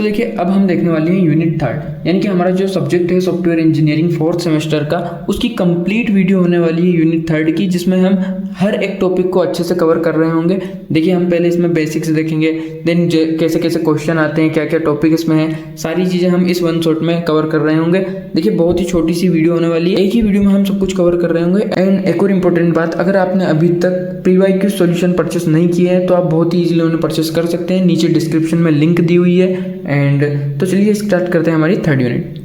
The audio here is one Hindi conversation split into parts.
सो देखिए, अब हम देखने वाले हैं यूनिट थर्ड, यानी कि हमारा जो सब्जेक्ट है सॉफ्टवेयर इंजीनियरिंग फोर्थ सेमेस्टर का, उसकी कंप्लीट वीडियो होने वाली है यूनिट थर्ड की, जिसमें हम हर एक टॉपिक को अच्छे से कवर कर रहे होंगे। देखिए, हम पहले इसमें बेसिक्स देखेंगे, देन कैसे कैसे क्वेश्चन आते हैं, क्या क्या टॉपिक इसमें है, सारी चीज़ें हम इस वन शॉट में कवर कर रहे होंगे। देखिए, बहुत ही छोटी सी वीडियो होने वाली है, एक ही वीडियो में हम सब कुछ कवर कर रहे होंगे। एंड एक और इम्पोर्टेंट बात, अगर आपने अभी तक प्रीवाईक्यू सॉल्यूशन परचेस नहीं किया है तो आप बहुत ही इजीली उन्हें परचेस कर सकते हैं, नीचे डिस्क्रिप्शन में लिंक दी हुई है। एंड तो चलिए स्टार्ट करते हैं हमारी थर्ड यूनिट।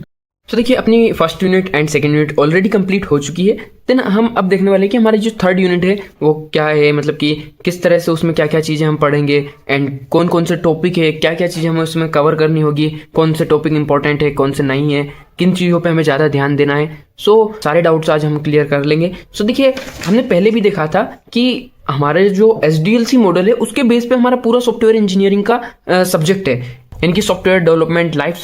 तो देखिए, अपनी first unit and second unit already complete हो चुकी है। देन हम अब देखने वाले हैं कि हमारी जो थर्ड यूनिट है वो क्या है, मतलब कि किस तरह से उसमें क्या क्या चीज़ें हम पढ़ेंगे एंड कौन कौन से टॉपिक है, क्या क्या चीज़ें हमें उसमें कवर करनी होगी, कौन से टॉपिक इंपॉर्टेंट है, कौन से नहीं है, किन चीज़ों पे हमें ज़्यादा ध्यान देना है। सारे डाउट्स आज हम क्लियर कर लेंगे। देखिए, हमने पहले भी देखा था कि हमारे जो SDLC मॉडल है उसके बेस पे हमारा पूरा सॉफ्टवेयर इंजीनियरिंग का सब्जेक्ट है, यानी कि सॉफ्टवेयर डेवलपमेंट लाइफ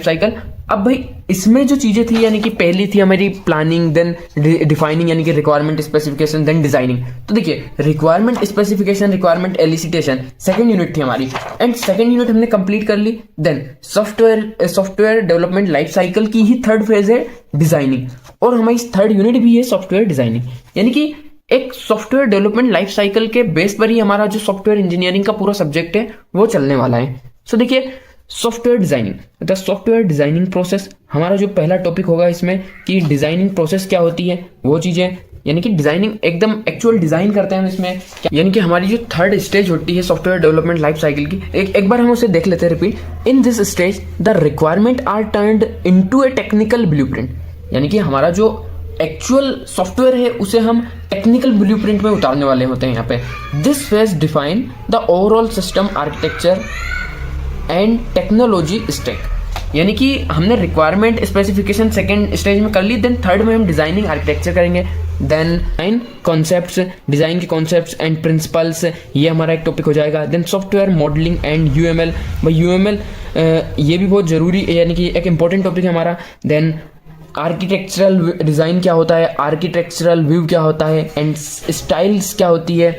साइकिल। अब भाई इसमें जो चीज़ें थी, यानी कि पहली थी हमारी प्लानिंग, देन डिफाइनिंग यानी कि रिक्वायरमेंट स्पेसिफिकेशन, देन डिजाइनिंग। तो देखिए, requirement specification, requirement elicitation second unit थी हमारी, एंड सेकंड यूनिट हमने कंप्लीट कर ली। Then software development life cycle की ही थर्ड फेज है डिजाइनिंग, और हमारी थर्ड यूनिट भी है सॉफ्टवेयर डिजाइनिंग, यानी कि एक सॉफ्टवेयर डेवलपमेंट लाइफ साइकिल के बेस पर ही हमारा जो सॉफ्टवेयर इंजीनियरिंग का पूरा सब्जेक्ट है वो चलने वाला है। देखिए, software designing, the software designing process हमारा जो पहला टॉपिक होगा इसमें, कि डिजाइनिंग प्रोसेस क्या होती है, वो चीजें, यानी कि डिजाइनिंग एकदम एक्चुअल डिजाइन करते हैं हम इसमें, यानी कि हमारी जो थर्ड स्टेज होती है सॉफ्टवेयर डेवलपमेंट लाइफ साइकिल की, एक बार हम उसे देख लेते हैं repeat. In this stage the requirement are turned into a technical blueprint, यानी कि हमारा जो एक्चुअल सॉफ्टवेयर है उसे हम टेक्निकल ब्लूप्रिंट में उतारने वाले होते हैं यहाँ पे। This phase define the overall system architecture and technology stack, यानी कि हमने रिक्वायरमेंट स्पेसिफिकेशन सेकंड स्टेज में कर ली, देन थर्ड में हम डिजाइनिंग आर्किटेक्चर करेंगे, देन डिजाइन कॉन्सेप्ट्स, डिजाइन के कॉन्सेप्ट्स एंड प्रिंसिपल्स, ये हमारा एक टॉपिक हो जाएगा। Then software modelling and UML, भाई UML ये भी बहुत जरूरी है, यानी कि एक इंपॉर्टेंट टॉपिक है हमारा। देन आर्किटेक्चरल डिजाइन क्या होता है, आर्किटेक्चरल व्यू क्या होता है, एंड स्टाइल्स क्या होती है,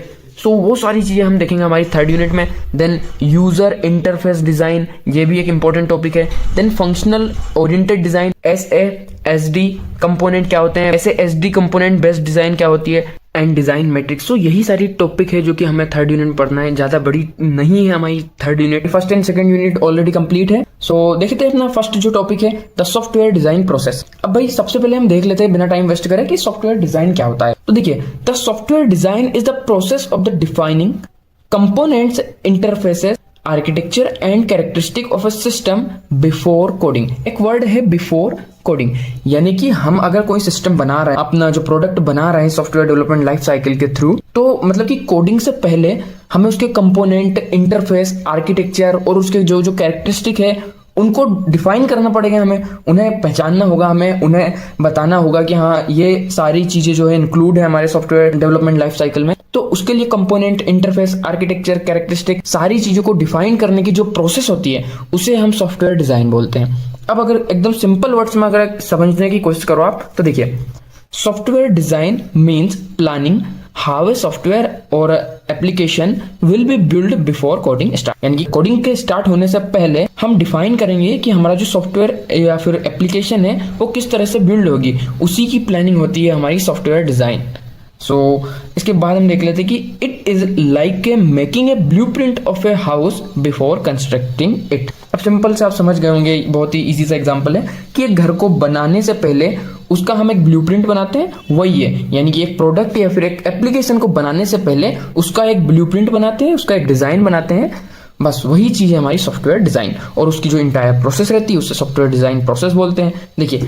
वो सारी चीज़ें हम देखेंगे हमारी थर्ड यूनिट में। देन यूजर इंटरफेस डिज़ाइन, ये भी एक इंपॉर्टेंट टॉपिक है। Then functional oriented design, SASD component क्या होते हैं, SASD कंपोनेंट बेस्ड डिज़ाइन क्या होती है, एंड डिज़ाइन मैट्रिक्स। यही सारी टॉपिक है जो कि हमें थर्ड यूनिट में पढ़ना है, ज़्यादा बड़ी नहीं है हमारी third unit. First and second unit already complete है। देखते हैं अपना फर्स्ट जो टॉपिक है, द सॉफ्टवेयर डिजाइन प्रोसेस। अब भाई सबसे पहले हम देख लेते हैं बिना टाइम वेस्ट करे कि सॉफ्टवेयर डिजाइन क्या होता है। तो देखिए, the software design is the process of the defining components, interfaces, architecture and characteristic of a system before coding. एक वर्ड है बिफोर कोडिंग, यानी कि हम अगर कोई सिस्टम बना रहे हैं, अपना जो प्रोडक्ट बना रहे हैं सॉफ्टवेयर डेवलपमेंट लाइफ साइकिल के थ्रू, तो मतलब कि कोडिंग से पहले हमें उसके कंपोनेंट, इंटरफेस, आर्किटेक्चर और उसके जो जो कैरेक्टरिस्टिक है उनको डिफाइन करना पड़ेगा, हमें उन्हें पहचानना होगा, हमें उन्हें बताना होगा कि हाँ ये सारी चीजें जो है इंक्लूड है हमारे सॉफ्टवेयर डेवलपमेंट लाइफ साइकिल में। तो उसके लिए कंपोनेंट, इंटरफेस, आर्किटेक्चर, कैरेक्टरिस्टिक, सारी चीजों को डिफाइन करने की जो प्रोसेस होती है उसे हम सॉफ्टवेयर डिजाइन बोलते हैं। अब अगर एकदम सिंपल वर्ड्स में अगर समझने की कोशिश करो आप, तो देखिए, software design means planning how a software और application will be build before coding start, यानी कि कोडिंग के स्टार्ट होने से पहले हम डिफाइन करेंगे कि हमारा जो सॉफ्टवेयर या फिर एप्लीकेशन है वो किस तरह से बिल्ड होगी, उसी की प्लानिंग होती है हमारी सॉफ्टवेयर डिजाइन। इसके बाद हम देख लेते हैं कि it is like a making a blueprint of a house before constructing it. अब सिंपल से आप समझ गए होंगे, बहुत ही इजी सा एग्जांपल है कि एक घर को बनाने से पहले उसका हम एक ब्लूप्रिंट बनाते हैं, वही है, यानी कि एक प्रोडक्ट या फिर एक एप्लीकेशन को बनाने से पहले उसका एक ब्लूप्रिंट बनाते हैं, उसका एक डिजाइन बनाते हैं, बस वही चीज है हमारी सॉफ्टवेयर डिजाइन। और उसकी जो इंटायर प्रोसेस रहती है उसे सॉफ्टवेयर डिजाइन प्रोसेस बोलते हैं। देखिए,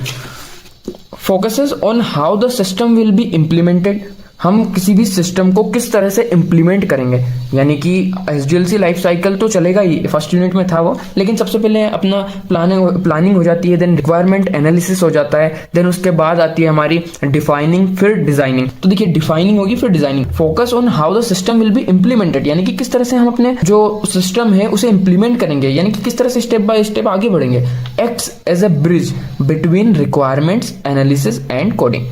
focuses on how the system will be implemented, हम किसी भी सिस्टम को किस तरह से इम्प्लीमेंट करेंगे, यानी कि SDLC लाइफ साइकिल तो चलेगा ही, फर्स्ट यूनिट में था वो, लेकिन सबसे पहले अपना प्लानिंग हो जाती है, देन रिक्वायरमेंट एनालिसिस हो जाता है, देन उसके बाद आती है हमारी डिफाइनिंग, फिर डिजाइनिंग। तो देखिए, डिफाइनिंग होगी फिर designing. Focus on how the system will be implemented, यानी कि किस तरह से हम अपने जो सिस्टम है उसे इम्प्लीमेंट करेंगे, यानी कि किस तरह से स्टेप बाय स्टेप आगे बढ़ेंगे। Acts as a bridge between requirements analysis and coding.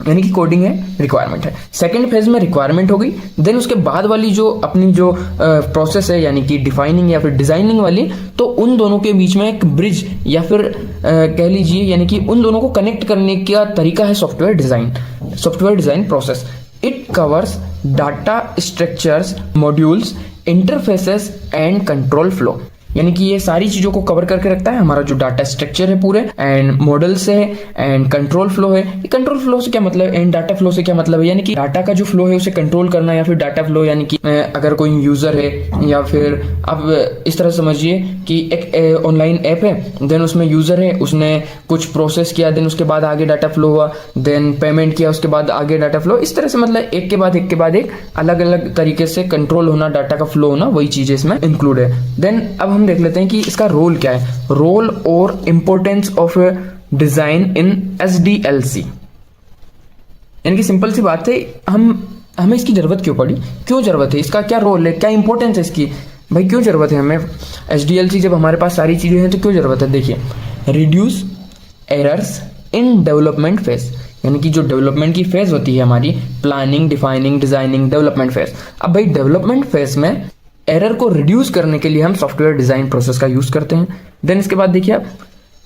यानी कि कोडिंग है, रिक्वायरमेंट है। सेकंड फेज में रिक्वायरमेंट हो गई, देन उसके बाद वाली जो अपनी जो प्रोसेस है यानी कि डिफाइनिंग या फिर डिजाइनिंग वाली, तो उन दोनों के बीच में एक ब्रिज या फिर कह लीजिए यानी कि उन दोनों को कनेक्ट करने का तरीका है software design process. It covers data structures, modules, interfaces and control flow. यानी कि ये सारी चीजों को कवर करके रखता है। हमारा जो डाटा स्ट्रक्चर है पूरे, एंड मॉडल्स है, एंड कंट्रोल फ्लो है। कंट्रोल फ्लो से क्या मतलब, एंड डाटा फ्लो से क्या मतलब है, यानी कि डाटा का जो फ्लो है उसे कंट्रोल करना, या फिर डाटा फ्लो यानी कि अगर कोई यूजर है या फिर आप इस तरह समझिए कि एक ऑनलाइन ऐप है, देन उसमें यूजर है, उसने कुछ प्रोसेस किया, देन उसके बाद आगे डाटा फ्लो हुआ, देन पेमेंट किया, उसके बाद आगे डाटा फ्लो। इस तरह से मतलब एक के बाद एक अलग अलग तरीके से कंट्रोल होना, डाटा का फ्लो होना, वही चीजें इसमें इंक्लूड है। देन अब हम देख लेते हैं कि इसका रोल क्या है, रोल और importance of design in SDLC। यानी कि सिंपल सी बात है, हमें इसकी जरूरत क्यों पड़ी, क्यों जरूरत है, इसका क्या रोल है, क्या इंपॉर्टेंस है इसकी, भाई क्यों जरूरत है हमें SDLC जब हमारे पास सारी चीजें हैं तो क्यों जरूरत है। देखिए, reduce errors in development phase, यानी कि जो डेवलपमेंट की फेज होती है हमारी, planning, defining, designing, development phase. अब भाई डेवलपमेंट फेज में एरर को रिड्यूस करने के लिए हम सॉफ्टवेयर डिजाइन प्रोसेस का यूज करते हैं। देन इसके बाद देखिए आप,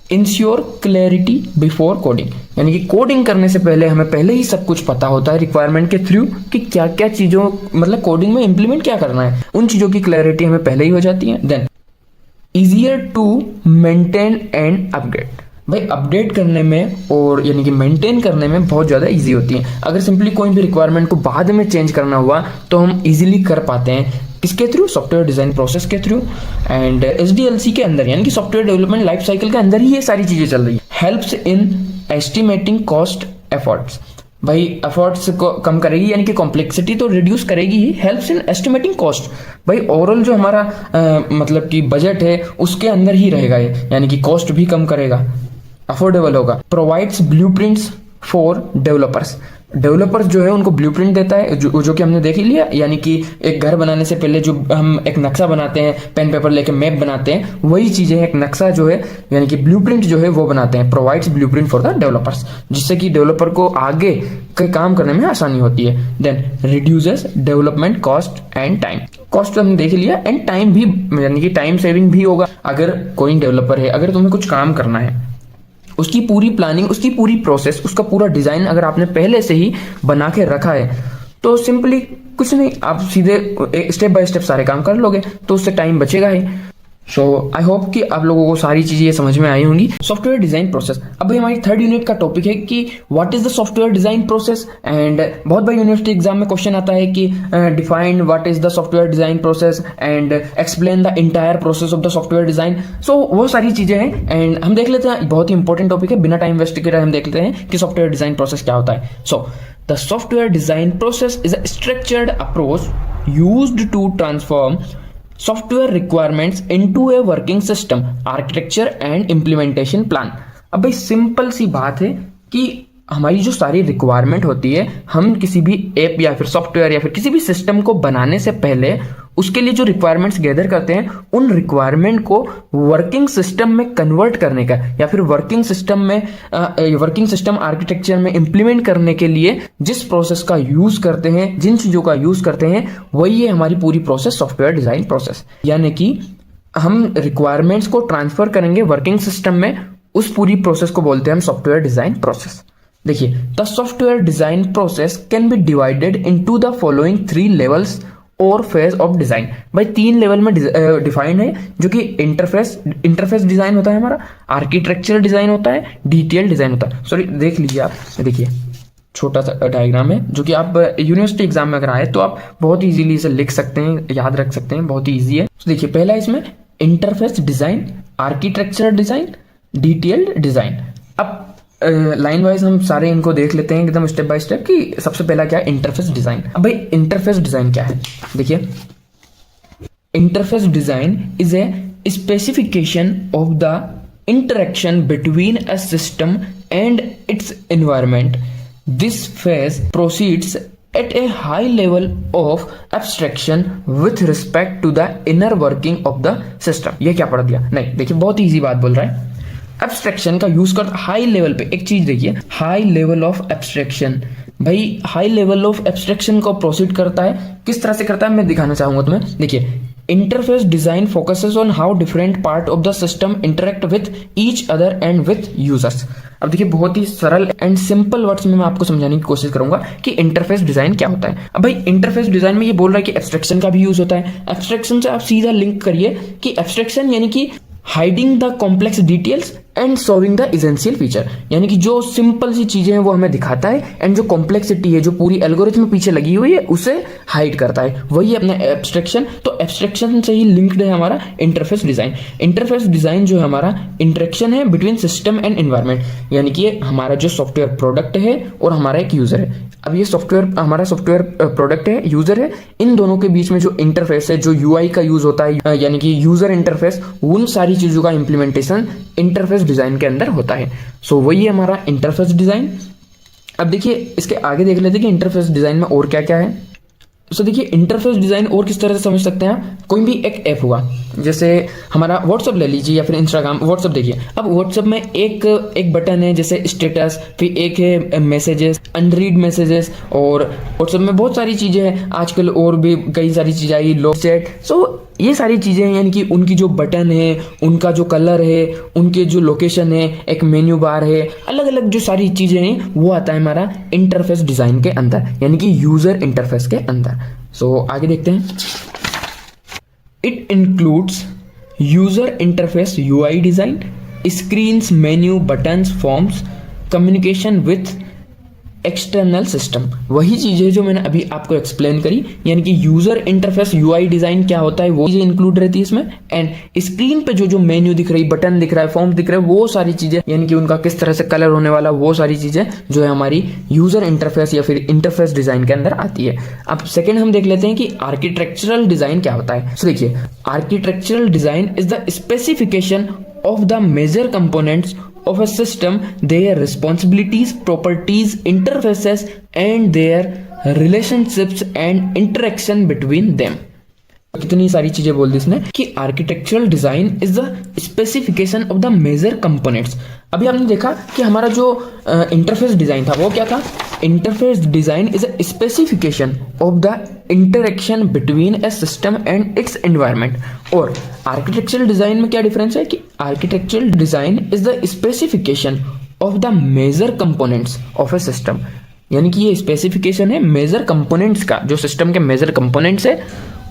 इंश्योर क्लैरिटी बिफोर कोडिंग, यानी कि कोडिंग करने से पहले हमें पहले ही सब कुछ पता होता है रिक्वायरमेंट के थ्रू कि क्या क्या चीजों मतलब कोडिंग में इंप्लीमेंट क्या करना है, उन चीजों की क्लैरिटी हमें पहले ही हो जाती है। Then easier to maintain and update, भाई अपडेट करने में और यानी कि मेंटेन करने में बहुत ज़्यादा इजी होती है। अगर सिंपली कोई भी रिक्वायरमेंट को बाद में चेंज करना हुआ तो हम इजीली कर पाते हैं, किसके थ्रू, सॉफ्टवेयर डिजाइन प्रोसेस के थ्रू। एंड SDLC के अंदर यानी कि सॉफ्टवेयर डेवलपमेंट लाइफ साइकिल के अंदर ही ये सारी चीजें चल रही है। Helps in estimating cost efforts, भाई एफर्ट्स को कम करेगी, यानी कि कॉम्प्लेक्सिटी तो रिड्यूस करेगी ही। हेल्प्स इन एस्टिमेटिंग कॉस्ट, भाई ओवरऑल जो हमारा मतलब कि बजट है उसके अंदर ही रहेगा ये, यानी कि कॉस्ट भी कम करेगा, अफोर्डेबल होगा। Provides blueprints for developers, developers जो है उनको ब्लूप्रिंट देता है, जो कि हमने देख ही लिया, यानी कि एक घर बनाने से पहले जो हम एक नक्शा बनाते हैं, पेन पेपर लेके मैप बनाते हैं, वही चीजें एक नक्शा जो है यानी कि ब्लूप्रिंट जो है वो बनाते हैं। Provides blueprint for the developers, जिससे कि डेवलपर को आगे के काम करने में आसानी होती है। Then reduces development cost and time, cost तो हमने देख लिया, एंड टाइम भी, यानी कि टाइम सेविंग भी होगा। अगर कोई डेवलपर है, अगर तुम्हें कुछ काम करना है, उसकी पूरी प्लानिंग, उसकी पूरी प्रोसेस, उसका पूरा डिजाइन अगर आपने पहले से ही बना के रखा है तो सिंपली कुछ नहीं, आप सीधे स्टेप बाय स्टेप सारे काम कर लोगे, तो उससे टाइम बचेगा ही। सो आई होप कि आप लोगों को सारी चीजें समझ में आई होंगी। सॉफ्टवेयर डिजाइन प्रोसेस, अब भाई हमारी थर्ड यूनिट का टॉपिक है कि what is the software design process. And बहुत बार यूनिवर्सिटी एग्जाम में क्वेश्चन आता है कि define what is the software design process and explain the entire process of the software design. So वो सारी चीजें हैं, एंड हम देख लेते हैं, बहुत ही इंपॉर्टेंट टॉपिक है, बिना टाइम वेस्ट करे हम देख लेते हैं कि सॉफ्टवेयर डिजाइन प्रोसेस क्या होता है। So the software design process is a structured approach used to transform software requirements into a working system, architecture and implementation plan. अब भाई सिंपल सी बात है कि हमारी जो सारी रिक्वायरमेंट होती है, हम किसी भी ऐप या फिर सॉफ्टवेयर या फिर किसी भी सिस्टम को बनाने से पहले उसके लिए जो रिक्वायरमेंट्स गैदर करते हैं, उन रिक्वायरमेंट को वर्किंग सिस्टम में कन्वर्ट करने का या फिर वर्किंग सिस्टम आर्किटेक्चर में इंप्लीमेंट करने के लिए जिस प्रोसेस का यूज करते हैं, जिन चीजों का यूज करते हैं, वही है हमारी पूरी प्रोसेस सॉफ्टवेयर डिजाइन प्रोसेस। यानी कि हम रिक्वायरमेंट्स को ट्रांसफर करेंगे वर्किंग सिस्टम में, उस पूरी प्रोसेस को बोलते हैं हम सॉफ्टवेयर डिजाइन प्रोसेस। देखिए, the software design process can be divided into the following 3 levels और फेज ऑफ डिजाइन। भाई 3 लेवल में डिफाइंड है, जो कि इंटरफेस डिजाइन होता है हमारा, आर्किटेक्चरल डिजाइन होता है, डिटेल डिजाइन होता है। सॉरी देख लीजिए आप, देखिए छोटा सा डायग्राम है जो कि आप यूनिवर्सिटी एग्जाम में अगर आए तो आप बहुत इजीली इसे लिख सकते हैं, याद रख सकते हैं, बहुत ही ईजी है। तो देखिए पहला इसमें interface design, architectural design, detailed design. अब लाइन वाइज हम सारे इनको देख लेते हैं एकदम स्टेप बाय स्टेप कि सबसे पहला क्या है, इंटरफेस डिजाइन। अब भाई इंटरफेस डिजाइन क्या है, देखिए interface design is a specification of the interaction between a system and its environment. This phase proceeds at a high level of abstraction with respect to the inner working of the system। ये क्या पढ़ दिया, नहीं देखिए बहुत इजी बात बोल रहा है। एब्स्ट्रैक्शन का यूज करता हाई लेवल पे। एक चीज देखिए, हाई लेवल ऑफ एब्स्ट्रैक्शन, भाई हाई लेवल ऑफ एब्स्ट्रैक्शन को प्रोसीड करता है, किस तरह से करता है मैं दिखाना चाहूंगा तुम्हें। देखिए, interface design focuses on how different part of the system interact with each other and with users. अब देखिए, बहुत ही सरल एंड सिंपल वर्ड्स में मैं आपको समझाने की कोशिश करूंगा कि इंटरफेस डिजाइन क्या होता है। अब भाई इंटरफेस डिजाइन में ये बोल रहा है कि एब्स्ट्रैक्शन का भी यूज होता है। एब्स्ट्रैक्शन से आप सीधा लिंक करिए कि एब्स्ट्रैक्शन यानी कि hiding the complex details and solving the essential feature, यानी कि जो सिंपल सी चीजें हैं वो हमें दिखाता है एंड जो कॉम्प्लेक्सिटी है, जो पूरी एल्गोरिथम पीछे लगी हुई है, उसे हाइड करता है, वही अपना एब्स्ट्रैक्शन। तो एब्स्ट्रैक्शन से ही लिंक्ड है हमारा इंटरफेस डिजाइन। इंटरफेस डिजाइन जो है हमारा इंटरेक्शन है बिटवीन सिस्टम एंड एनवायरनमेंट, यानी कि हमारा जो सॉफ्टवेयर प्रोडक्ट है और हमारा एक यूजर है। अब ये सॉफ्टवेयर हमारा सॉफ्टवेयर प्रोडक्ट है, यूजर है, इन दोनों के बीच में जो इंटरफेस है, जो यूआई का यूज होता है, यानी कि यूजर इंटरफेस, उन सारी चीजों का इंप्लीमेंटेशन इंटरफेस डिजाइन के अंदर होता है। सो वही है हमारा इंटरफेस डिजाइन। अब देखिए, इसके आगे देख लेते हैं कि इंटरफेस डिजाइन में और क्या क्या है। सो देखिए, इंटरफेस डिजाइन और किस तरह से समझ सकते हैं। कोई भी एक ऐप हुआ, जैसे हमारा व्हाट्सअप ले लीजिए या फिर इंस्टाग्राम। व्हाट्सअप देखिए, अब व्हाट्सअप में एक बटन है जैसे स्टेटस, फिर एक है मैसेजेस, अनरीड मैसेजेस, और व्हाट्सअप में बहुत सारी चीजें हैं आजकल, और भी कई सारी चीजें आई, लॉग चैट। सो ये सारी चीजें यानी कि उनकी जो बटन है, उनका जो कलर है, उनके जो लोकेशन है, एक मेन्यू बार है, अलग अलग जो सारी चीजें हैं वो आता है हमारा इंटरफेस डिजाइन के अंदर, यानी कि यूजर इंटरफेस के अंदर। सो आगे देखते हैं। It includes user interface UI design, screens, menu, buttons, forms, communication with external system. वही चीजें जो मैंने अभी आपको एक्सप्लेन करी, यानी कि यूजर इंटरफेस यूआई डिजाइन क्या होता है वो चीजें इंक्लूड रहती है इसमें। एंड स्क्रीन पे जो मेन्यू दिख रही, बटन दिख रहा है, फॉर्म दिख रहा है, वो सारी चीजें, यानी कि उनका किस तरह से कलर होने वाला, वो सारी चीजें जो है हमारी यूजर इंटरफेस या फिर इंटरफेस डिजाइन के अंदर आती है। अब सेकेंड हम देख लेते हैं कि आर्किटेक्चरल डिजाइन क्या होता है। तो देखिए, architectural design is the specification of the major components of a system, their responsibilities, properties, interfaces and their relationships and interaction between them। कितनी सारी चीजें बोल दी इसने कि architectural design is the specification of the major components. अभी हमने देखा कि हमारा जो इंटरफेस डिजाइन था वो क्या था। Interface design is a specification of the interaction between a system and its environment. और आर्किटेक्चरल डिजाइन में क्या डिफरेंस है कि architectural design is the specification of the major components of a system, यानी कि ये स्पेसिफिकेशन है मेजर कंपोनेंट्स का, जो सिस्टम के मेजर कंपोनेंट्स है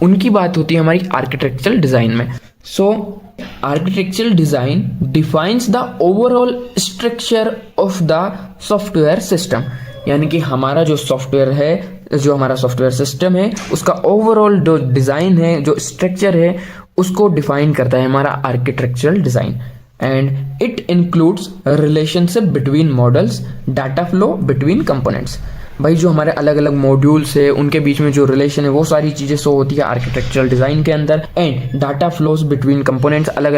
उनकी बात होती है हमारी आर्किटेक्चरल डिजाइन में। So architectural design defines the overall structure of the software system, यानी कि हमारा जो सॉफ्टवेयर है, जो हमारा सॉफ्टवेयर सिस्टम है, उसका ओवरऑल जो डिजाइन है, जो स्ट्रक्चर है, उसको डिफाइन करता है हमारा architectural design. And it includes relationship between models, data flow between components. भाई जो हमारे अलग अलग मॉड्यूल्स है उनके बीच में जो रिलेशन है वो सारी चीजें शो होती है आर्किटेक्चरल डिजाइन के अंदर। And data flows between components, अलग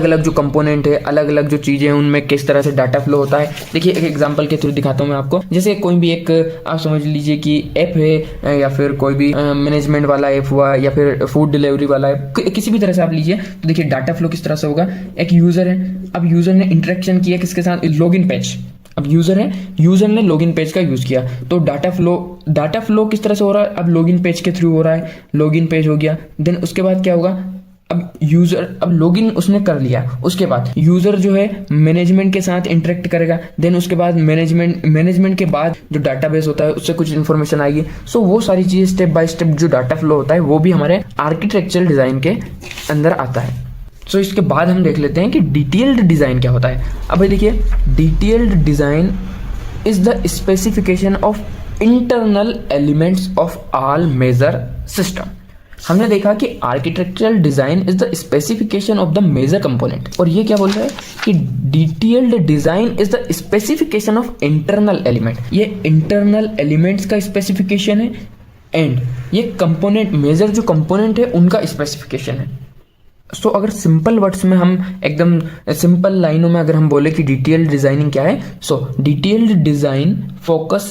अलग जो कंपोनेंट है, अलग अलग जो चीजें हैं उनमें किस तरह से डाटा फ्लो होता है। देखिए, एक एग्जांपल के थ्रू दिखाता हूँ मैं आपको। जैसे कोई भी एक आप समझ लीजिए कि ऐप है, या फिर कोई भी मैनेजमेंट वाला ऐप हुआ, या फिर फूड डिलीवरी वाला ऐप, किसी भी तरह से आप लीजिए। तो देखिए, डाटा फ्लो किस तरह से होगा। एक यूजर है, अब यूजर ने इंटरेक्शन किया किसके साथ, लॉगिन पेज। अब यूजर है, यूजर ने लॉगिन पेज का यूज किया, तो डाटा फ्लो किस तरह से हो रहा है। अब लॉगिन पेज के थ्रू हो रहा है, लॉगिन पेज हो गया। देन उसके बाद क्या होगा, अब लॉगिन उसने कर लिया, उसके बाद यूजर जो है मैनेजमेंट के साथ इंटरेक्ट करेगा। देन उसके बाद मैनेजमेंट के बाद जो डाटाबेस होता है उससे कुछ इन्फॉर्मेशन आएगी। सो वो सारी चीजें स्टेप बाय स्टेप जो डाटा फ्लो होता है वो भी हमारे आर्किटेक्चरल डिजाइन के अंदर आता है। सो इसके बाद हम देख लेते हैं कि डिटेल्ड डिजाइन क्या होता है। अब भाई देखिए, detailed design is the specification of internal elements of all major system. हमने देखा कि architectural design is the specification of the major component, और ये क्या बोल रहा है कि detailed design is the specification of internal element. ये इंटरनल एलिमेंट्स का स्पेसिफिकेशन है, एंड ये कंपोनेंट, मेजर जो कंपोनेंट है उनका स्पेसिफिकेशन है। सो अगर सिंपल वर्ड्स में हम एकदम सिंपल लाइनों में अगर हम बोले कि डिटेल्ड डिजाइनिंग क्या है, सो detailed design focus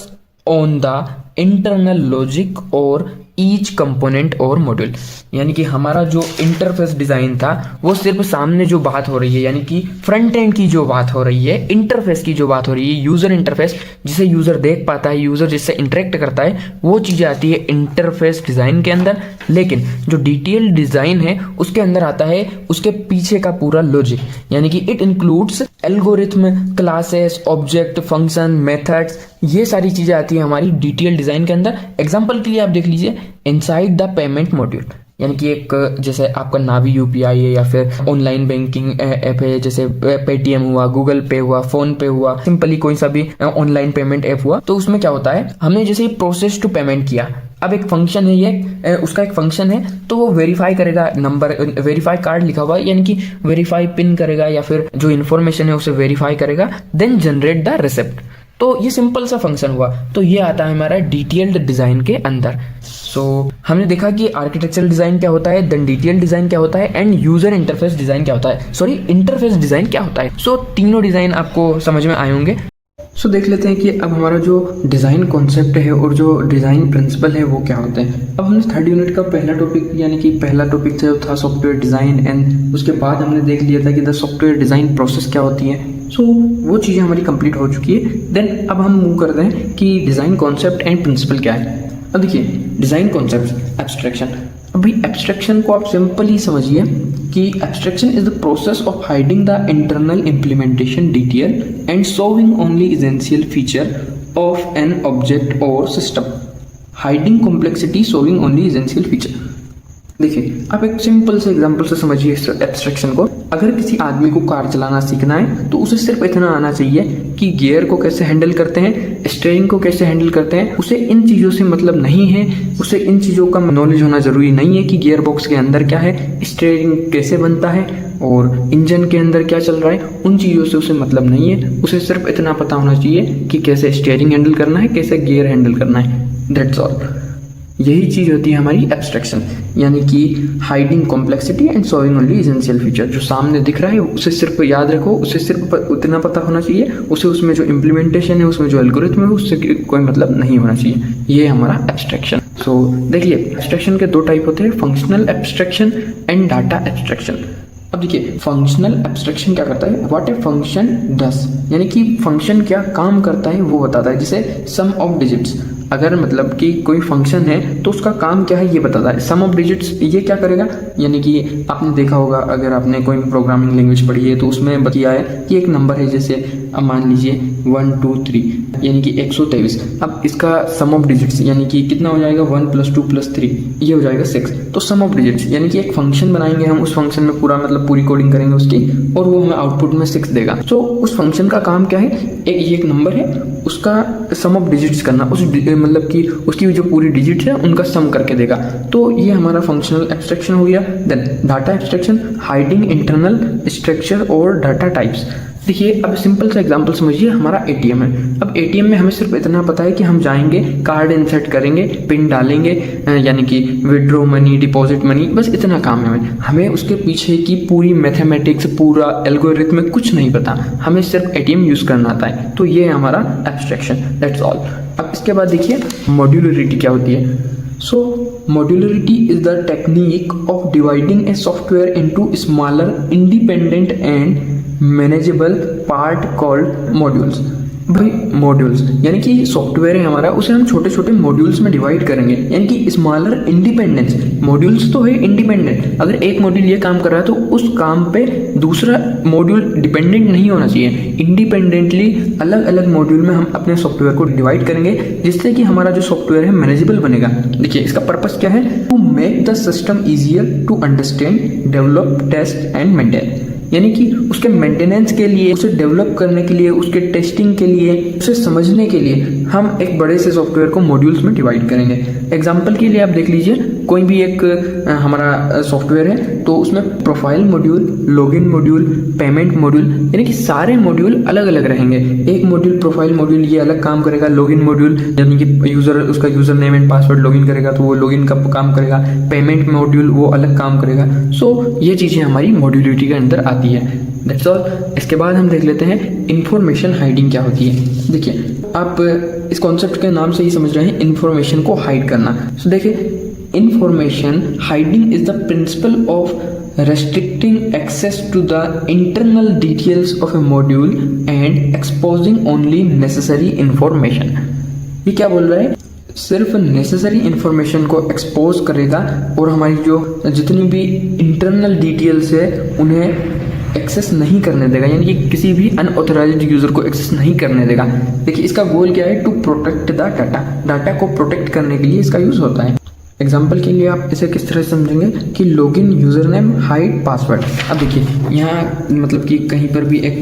on the internal logic और ईच कंपोनेंट और मॉड्यूल। यानी कि हमारा जो इंटरफेस डिज़ाइन था वो सिर्फ सामने जो बात हो रही है, यानी कि फ्रंट एंड की जो बात हो रही है, इंटरफेस की जो बात हो रही है, यूज़र इंटरफेस जिसे यूज़र देख पाता है, यूज़र जिससे इंटरेक्ट करता है, वो चीज़ें आती है इंटरफेस डिज़ाइन के अंदर। लेकिन जो डिटेल डिज़ाइन है उसके अंदर आता है उसके पीछे का पूरा लॉजिक, यानी कि it includes algorithm, classes, object, function, methods, ये सारी चीज़ें आती है हमारी डिटेल डिज़ाइन के अंदर। एग्जाम्पल के लिए आप देख लीजिए इनसाइड द पेमेंट मॉड्यूल, यानी कि एक जैसे आपका नावी यूपीआई है या फिर ऑनलाइन बैंकिंग ऐप है, जैसे पेटीएम हुआ, गूगल पे हुआ, फोन पे हुआ, सिंपली कोई सा भी ऑनलाइन पेमेंट ऐप हुआ, तो उसमें क्या होता है, हमने जैसे प्रोसेस टू पेमेंट किया, अब एक फंक्शन है, ये उसका एक फंक्शन है, तो वो वेरीफाई करेगा, नंबर वेरीफाई कार्ड लिखा हुआ है, यानी कि वेरीफाई पिन करेगा या फिर जो इन्फॉर्मेशन है उसे वेरीफाई करेगा, देन जनरेट द रिसिप्ट। तो ये सिंपल सा फंक्शन हुआ, तो ये आता है हमारा डिटेल्ड डिजाइन के अंदर। सो हमने देखा कि आर्किटेक्चरल डिजाइन क्या होता है, देन डिटेल डिजाइन क्या होता है, एंड यूजर इंटरफेस डिजाइन क्या होता है, सॉरी इंटरफेस डिजाइन क्या होता है। सो तीनों डिजाइन आपको समझ में आए होंगे। सो देख लेते हैं कि अब हमारा जो डिज़ाइन कॉन्सेप्ट है और जो डिज़ाइन प्रिंसिपल है वो क्या होते हैं। अब हमने थर्ड यूनिट का पहला टॉपिक, यानी कि पहला टॉपिक था सॉफ्टवेयर डिज़ाइन, एंड उसके बाद हमने देख लिया था कि द सॉफ्टवेयर डिज़ाइन प्रोसेस क्या होती है। सो वो चीज़ें हमारी कंप्लीट हो चुकी है। देन अब हम मूव करते हैं कि डिज़ाइन कॉन्सेप्ट एंड प्रिंसिपल क्या है। अब देखिए डिज़ाइन कॉन्सेप्ट, एब्स्ट्रैक्शन। अभी एब्स्ट्रैक्शन को आप सिंपली समझिए कि abstraction is the process of hiding the internal implementation detail and showing only essential feature of an object और system, hiding complexity, showing only essential feature. देखिए आप एक सिंपल से एग्जांपल से समझिए इस एब्स्ट्रैक्शन को। अगर किसी आदमी को कार चलाना सीखना है तो उसे सिर्फ इतना आना चाहिए कि गियर को कैसे हैंडल करते हैं, स्टीयरिंग को कैसे हैंडल करते हैं। उसे इन चीज़ों से मतलब नहीं है, उसे इन चीज़ों का नॉलेज होना ज़रूरी नहीं है कि गियर बॉक्स के अंदर क्या है, स्टीयरिंग कैसे बनता है और इंजन के अंदर क्या चल रहा है, उन चीज़ों से उसे मतलब नहीं है। उसे सिर्फ इतना पता होना चाहिए कि कैसे स्टीयरिंग हैंडल करना है, कैसे गियर हैंडल करना है, दैट्स ऑल। यही चीज़ होती है हमारी एब्स्ट्रैक्शन, यानी कि hiding complexity and showing only essential feature. जो सामने दिख रहा है उसे सिर्फ याद रखो, उसे सिर्फ उतना पता होना चाहिए, उसे उसमें जो इम्प्लीमेंटेशन है, उसमें जो एल्गोरिथम है, उससे कोई मतलब नहीं होना चाहिए। ये हमारा एब्स्ट्रैक्शन। सो देखिए एब्स्ट्रैक्शन के दो टाइप होते हैं, functional abstraction and data abstraction. अब देखिए फंक्शनल एब्स्ट्रैक्शन क्या करता है, व्हाट ए फंक्शन डस, यानी कि फंक्शन क्या काम करता है वो बताता है। जैसे सम ऑफ डिजिट्स, अगर मतलब कि कोई फंक्शन है तो उसका काम क्या है ये बताता है। सम ऑफ डिजिट्स ये क्या करेगा, यानी कि आपने देखा होगा अगर आपने कोई प्रोग्रामिंग लैंग्वेज पढ़ी है तो उसमें किया है कि एक नंबर है, जैसे अब मान लीजिए 1 2 3 यानी कि 123। अब इसका सम ऑफ डिजिट्स यानी कि कितना हो जाएगा, 1 + 2 + 3 ये हो जाएगा 6। तो सम ऑफ डिजिट्स यानी कि एक फंक्शन बनाएंगे हम, उस फंक्शन में पूरा मतलब पूरी कोडिंग करेंगे उसकी और वो हमें आउटपुट में 6 देगा। तो उस फंक्शन का काम क्या है, एक नंबर है उसका सम ऑफ डिजिट्स करना, उस मतलब कि उसकी जो पूरी डिजिट्स है उनका सम करके देगा। तो ये हमारा फंक्शनल एब्स्ट्रैक्शन हो गया। Then data abstraction, hiding internal structure और डाटा टाइप्स। देखिए अब सिंपल सा एग्जांपल समझिए, हमारा एटीएम है। अब एटीएम में हमें सिर्फ इतना पता है कि हम जाएंगे, कार्ड इंसर्ट करेंगे, पिन डालेंगे, यानी कि विड्रॉ मनी, डिपॉजिट मनी, बस इतना काम है हमें उसके पीछे की पूरी मैथमेटिक्स, पूरा एल्गोरिथम कुछ नहीं पता, हमें सिर्फ एटीएम यूज करना आता है। तो ये हमारा एब्स्ट्रैक्शन, दैट्स ऑल। अब इसके बाद देखिए मॉड्यूलरिटी क्या होती है। So modularity is the technique of dividing a software into smaller independent and manageable part called modules. भाई मॉड्यूल्स यानी कि सॉफ्टवेयर है हमारा, उसे हम छोटे छोटे मॉड्यूल्स में डिवाइड करेंगे, यानी कि स्मॉलर इंडिपेंडेंस। मॉड्यूल्स तो है इंडिपेंडेंट, अगर एक मॉड्यूल ये काम कर रहा है तो उस काम पे दूसरा मॉड्यूल डिपेंडेंट नहीं होना चाहिए। इंडिपेंडेंटली अलग अलग मॉड्यूल में हम अपने सॉफ्टवेयर को डिवाइड करेंगे, जिससे कि हमारा जो सॉफ्टवेयर है मैनेजेबल बनेगा। देखिए इसका पर्पस क्या है, to make the system easier to understand, develop, test and maintain, यानी कि उसके मेंटेनेंस के लिए, उसे डेवलप करने के लिए, उसके टेस्टिंग के लिए, उसे समझने के लिए हम एक बड़े से सॉफ्टवेयर को मॉड्यूल्स में डिवाइड करेंगे। एग्जांपल के लिए आप देख लीजिए, कोई भी एक हमारा सॉफ्टवेयर है तो उसमें profile module, login module, payment module, यानी कि सारे मॉड्यूल अलग अलग रहेंगे। एक मॉड्यूल प्रोफाइल मॉड्यूल ये अलग काम करेगा, लॉगिन मॉड्यूल यानी कि यूजर उसका user name and password login करेगा तो वो लॉगिन का काम करेगा, पेमेंट मॉड्यूल वो अलग काम करेगा। सो ये चीज़ें हमारी मॉड्यूलिटी के अंदर आती है, दैट्स ऑल। इसके बाद हम देख लेते हैं इंफॉर्मेशन हाइडिंग क्या होती है। देखिए आप इस कॉन्सेप्ट के नाम से ही समझ रहे हैं, इंफॉर्मेशन को हाइड करना। सो देखिए information hiding is the principle of restricting access to the internal details of a module and exposing only necessary information। ये क्या बोल रहा है? सिर्फ नेसेसरी इन्फॉर्मेशन को एक्सपोज करेगा और हमारी जो जितनी भी इंटरनल डिटेल्स है उन्हें एक्सेस नहीं करने देगा, यानी कि किसी भी अनऑथराइज्ड यूजर को एक्सेस नहीं करने देगा। देखिए इसका गोल क्या है? To protect the data, data को प्रोटेक्ट करने के लिए इसका यूज होता है। एग्जाम्पल के लिए आप इसे किस तरह से समझेंगे कि login, user name, hide, password. अब देखिए यहाँ मतलब कि कहीं पर भी एक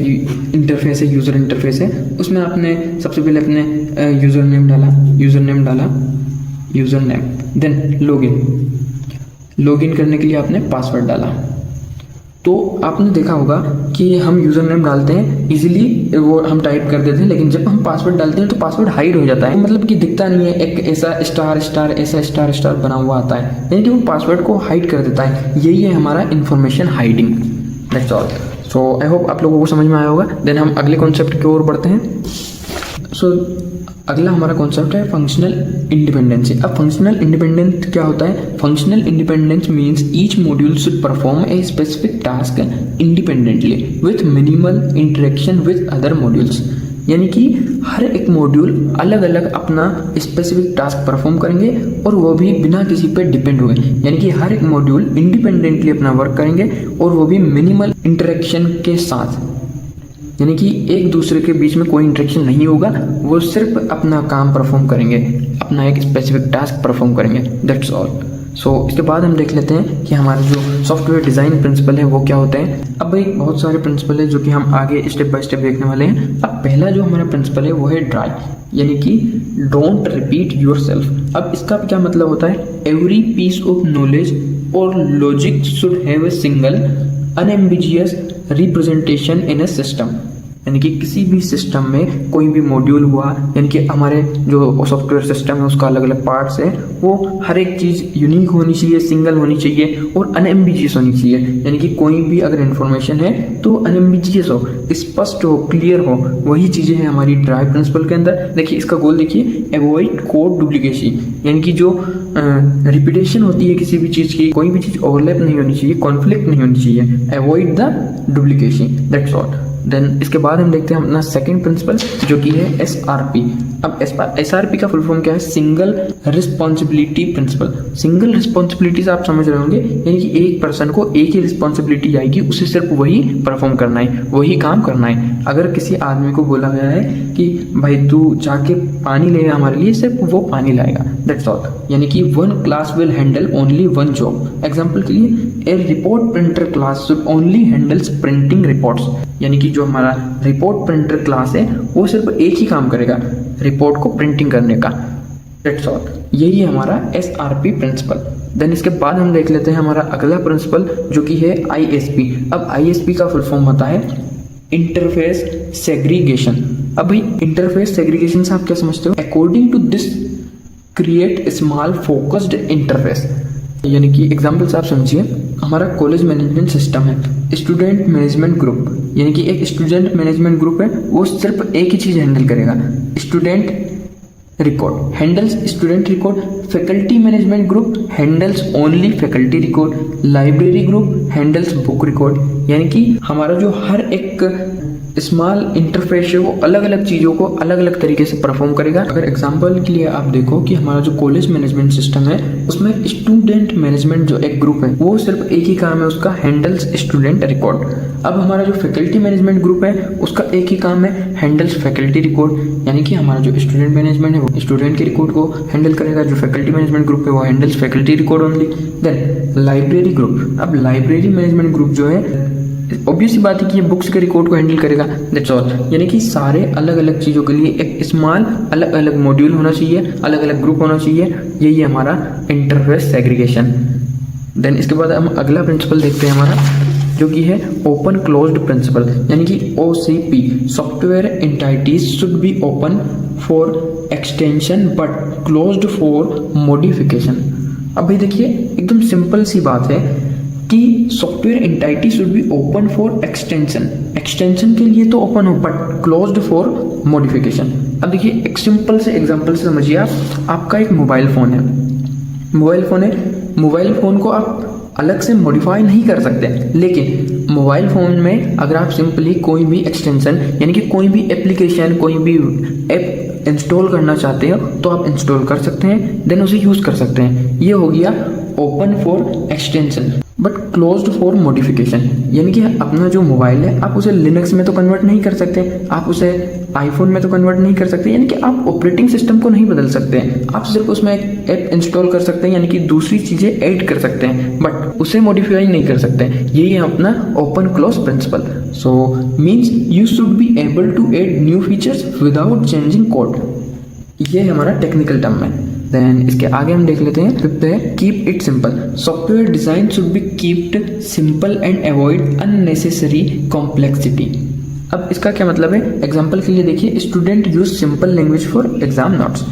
इंटरफेस है, यूजर इंटरफेस है, उसमें आपने सबसे पहले अपने यूजर नेम डाला, देन लॉगिन करने के लिए आपने पासवर्ड डाला। तो आपने देखा होगा कि हम यूज़र नेम डालते हैं इजीली, वो हम टाइप कर देते हैं, लेकिन जब हम पासवर्ड डालते हैं तो पासवर्ड हाइड हो जाता है, मतलब कि दिखता नहीं है, एक ऐसा स्टार बना हुआ आता है, यानी कि वो पासवर्ड को हाइड कर देता है। यही है हमारा information hiding. That's all. So I hope आप लोगों को समझ में आया होगा। देन हम अगले कॉन्सेप्ट की ओर बढ़ते हैं। सो अगला हमारा कॉन्सेप्ट है फंक्शनल इंडिपेंडेंसी। अब फंक्शनल इंडिपेंडेंस क्या होता है? Functional independence means each module should perform a specific task independently with minimal interaction with other modules, यानी कि हर एक मॉड्यूल अलग अलग अपना स्पेसिफिक टास्क परफॉर्म करेंगे और वो भी बिना किसी पे डिपेंड हुए, यानी कि हर एक मॉड्यूल इंडिपेंडेंटली अपना वर्क करेंगे और वो भी मिनिमल इंटरेक्शन के साथ, यानी कि एक दूसरे के बीच में कोई इंटरेक्शन नहीं होगा, वो सिर्फ अपना काम परफॉर्म करेंगे, अपना एक स्पेसिफिक टास्क परफॉर्म करेंगे। That's all. सो इसके बाद हम देख लेते हैं कि हमारे जो सॉफ्टवेयर डिज़ाइन प्रिंसिपल है वो क्या होते हैं। अब भाई बहुत सारे प्रिंसिपल है जो कि हम आगे स्टेप बाय स्टेप देखने वाले हैं। अब पहला जो हमारा प्रिंसिपल है वो है ड्राई, यानी कि डोंट रिपीट योरसेल्फ। अब इसका क्या मतलब होता है? एवरी पीस ऑफ नॉलेज और logic should have a single unambiguous representation in A system, यानी कि किसी भी सिस्टम में कोई भी मॉड्यूल हुआ, यानी कि हमारे जो सॉफ्टवेयर सिस्टम है उसका अलग अलग पार्ट्स है, वो हर एक चीज़ यूनिक होनी चाहिए, सिंगल होनी चाहिए और अनएम्बिजियस होनी चाहिए, यानी कि कोई भी अगर इन्फॉर्मेशन है तो अनएम्बिजियस हो, स्पष्ट हो, क्लियर हो। वही चीज़ें हैं हमारी ड्राई प्रिंसिपल के अंदर। देखिए इसका गोल देखिए, अवॉइड कोड डुप्लीकेशन, यानी कि जो रिपीटेशन होती है किसी भी चीज़ की, कोई भी चीज़ ओवरलैप नहीं होनी चाहिए, कॉन्फ्लिक्ट नहीं होनी चाहिए, avoid the duplication. That's all. Then इसके बाद हम देखते हैं अपना सेकंड प्रिंसिपल जो कि है SRP। अब SRP का फुल फॉर्म क्या है? Single responsibility principle. Single responsibilities आप समझ रहे होंगे, यानी कि एक पर्सन को एक ही रिस्पॉन्सिबिलिटी आएगी, उसे सिर्फ वही परफॉर्म करना है, वही काम करना है। अगर किसी आदमी को बोला गया है कि भाई तू जाके पानी ले हमारे लिए, सिर्फ वो पानी लाएगा। That's all. यानी कि one class will handle only one job. Example के लिए a report printer class should only handles printing reports, यानी कि जो हमारा रिपोर्ट प्रिंटर क्लास है वो सिर्फ एक ही काम करेगा, रिपोर्ट को प्रिंटिंग करने का। That's all. यही है हमारा SRP प्रिंसिपल। देन इसके बाद हम देख लेते हैं हमारा अगला प्रिंसिपल जो कि है ISP। अब ISP का फुल फॉर्म होता है इंटरफेस सेग्रीगेशन। अब भाई इंटरफेस सेग्रीगेशन से आप क्या समझते हो? According to this create small focused interface, यानी कि एग्जाम्पल से आप समझिए, हमारा कॉलेज मैनेजमेंट सिस्टम है, स्टूडेंट मैनेजमेंट ग्रुप, यानी कि एक स्टूडेंट मैनेजमेंट ग्रुप है, वो सिर्फ एक ही चीज़ हैंडल करेगा, student record handles student record, faculty management group handles only faculty record, library group handles book record, यानी कि हमारा जो हर एक स्मॉल इंटरफेस है वो अलग अलग चीज़ों को अलग अलग तरीके से परफॉर्म करेगा। अगर एग्जांपल के लिए आप देखो कि हमारा जो कॉलेज मैनेजमेंट सिस्टम है उसमें स्टूडेंट मैनेजमेंट जो एक ग्रुप है वो सिर्फ एक ही काम है, उसका हैंडल्स स्टूडेंट रिकॉर्ड। अब हमारा जो फैकल्टी मैनेजमेंट ग्रुप है उसका एक ही काम है, हैंडल्स फैकल्टी रिकॉर्ड, यानी कि हमारा जो स्टूडेंट मैनेजमेंट है वो स्टूडेंट के रिकॉर्ड को हैंडल करेगा, जो फैकल्टी मैनेजमेंट ग्रुप है वो handles faculty record only. Then library group, अब लाइब्रेरी मैनेजमेंट ग्रुप जो है ऑब्वियस सी बात है कि ये बुक्स के रिकॉर्ड को हैंडल करेगा। That's all. यानी कि सारे अलग अलग चीज़ों के लिए एक स्मॉल अलग अलग मॉड्यूल होना चाहिए, अलग अलग ग्रुप होना चाहिए। यही है हमारा इंटरफेस सेग्रीगेशन। देन इसके बाद हम अगला प्रिंसिपल देखते हैं हमारा जो कि है ओपन क्लोज्ड प्रिंसिपल, यानी कि OCP, software entities should be open for extension but closed for modification. अब भाई देखिए एकदम सिंपल सी बात है कि software entity should be open for extension के लिए तो ओपन हो बट क्लोज्ड फॉर मॉडिफिकेशन। अब देखिए एक सिंपल से एग्जांपल से समझिए, आपका एक मोबाइल फ़ोन है, मोबाइल फ़ोन है, मोबाइल फ़ोन को आप अलग से मॉडिफाई नहीं कर सकते, लेकिन मोबाइल फ़ोन में अगर आप सिंपली कोई भी एक्सटेंशन यानी कि कोई भी एप्लीकेशन, कोई भी ऐप इंस्टॉल करना चाहते हो तो आप इंस्टॉल कर सकते हैं, देन उसे यूज़ कर सकते हैं। ये हो गया open for extension but closed for modification, यानी कि अपना जो मोबाइल है आप उसे लिनक्स में तो कन्वर्ट नहीं कर सकते, आप उसे आईफोन में तो कन्वर्ट नहीं कर सकते, यानी कि आप ऑपरेटिंग सिस्टम को नहीं बदल सकते हैं। आप सिर्फ उसमें एक ऐप इंस्टॉल कर सकते हैं, यानी कि दूसरी चीज़ें ऐड कर सकते हैं, बट उसे मॉडिफाई नहीं कर सकते। यही है अपना open close principle. So means you should be able to add new features without changing code. ये हमारा टेक्निकल टर्म है। देन इसके आगे हम देख लेते हैं, फिफ्थ है keep it simple. Software design should be keeped simple and avoid unnecessary complexity. अब इसका क्या मतलब है? एग्जाम्पल के लिए देखिए, student use simple language for exam notes,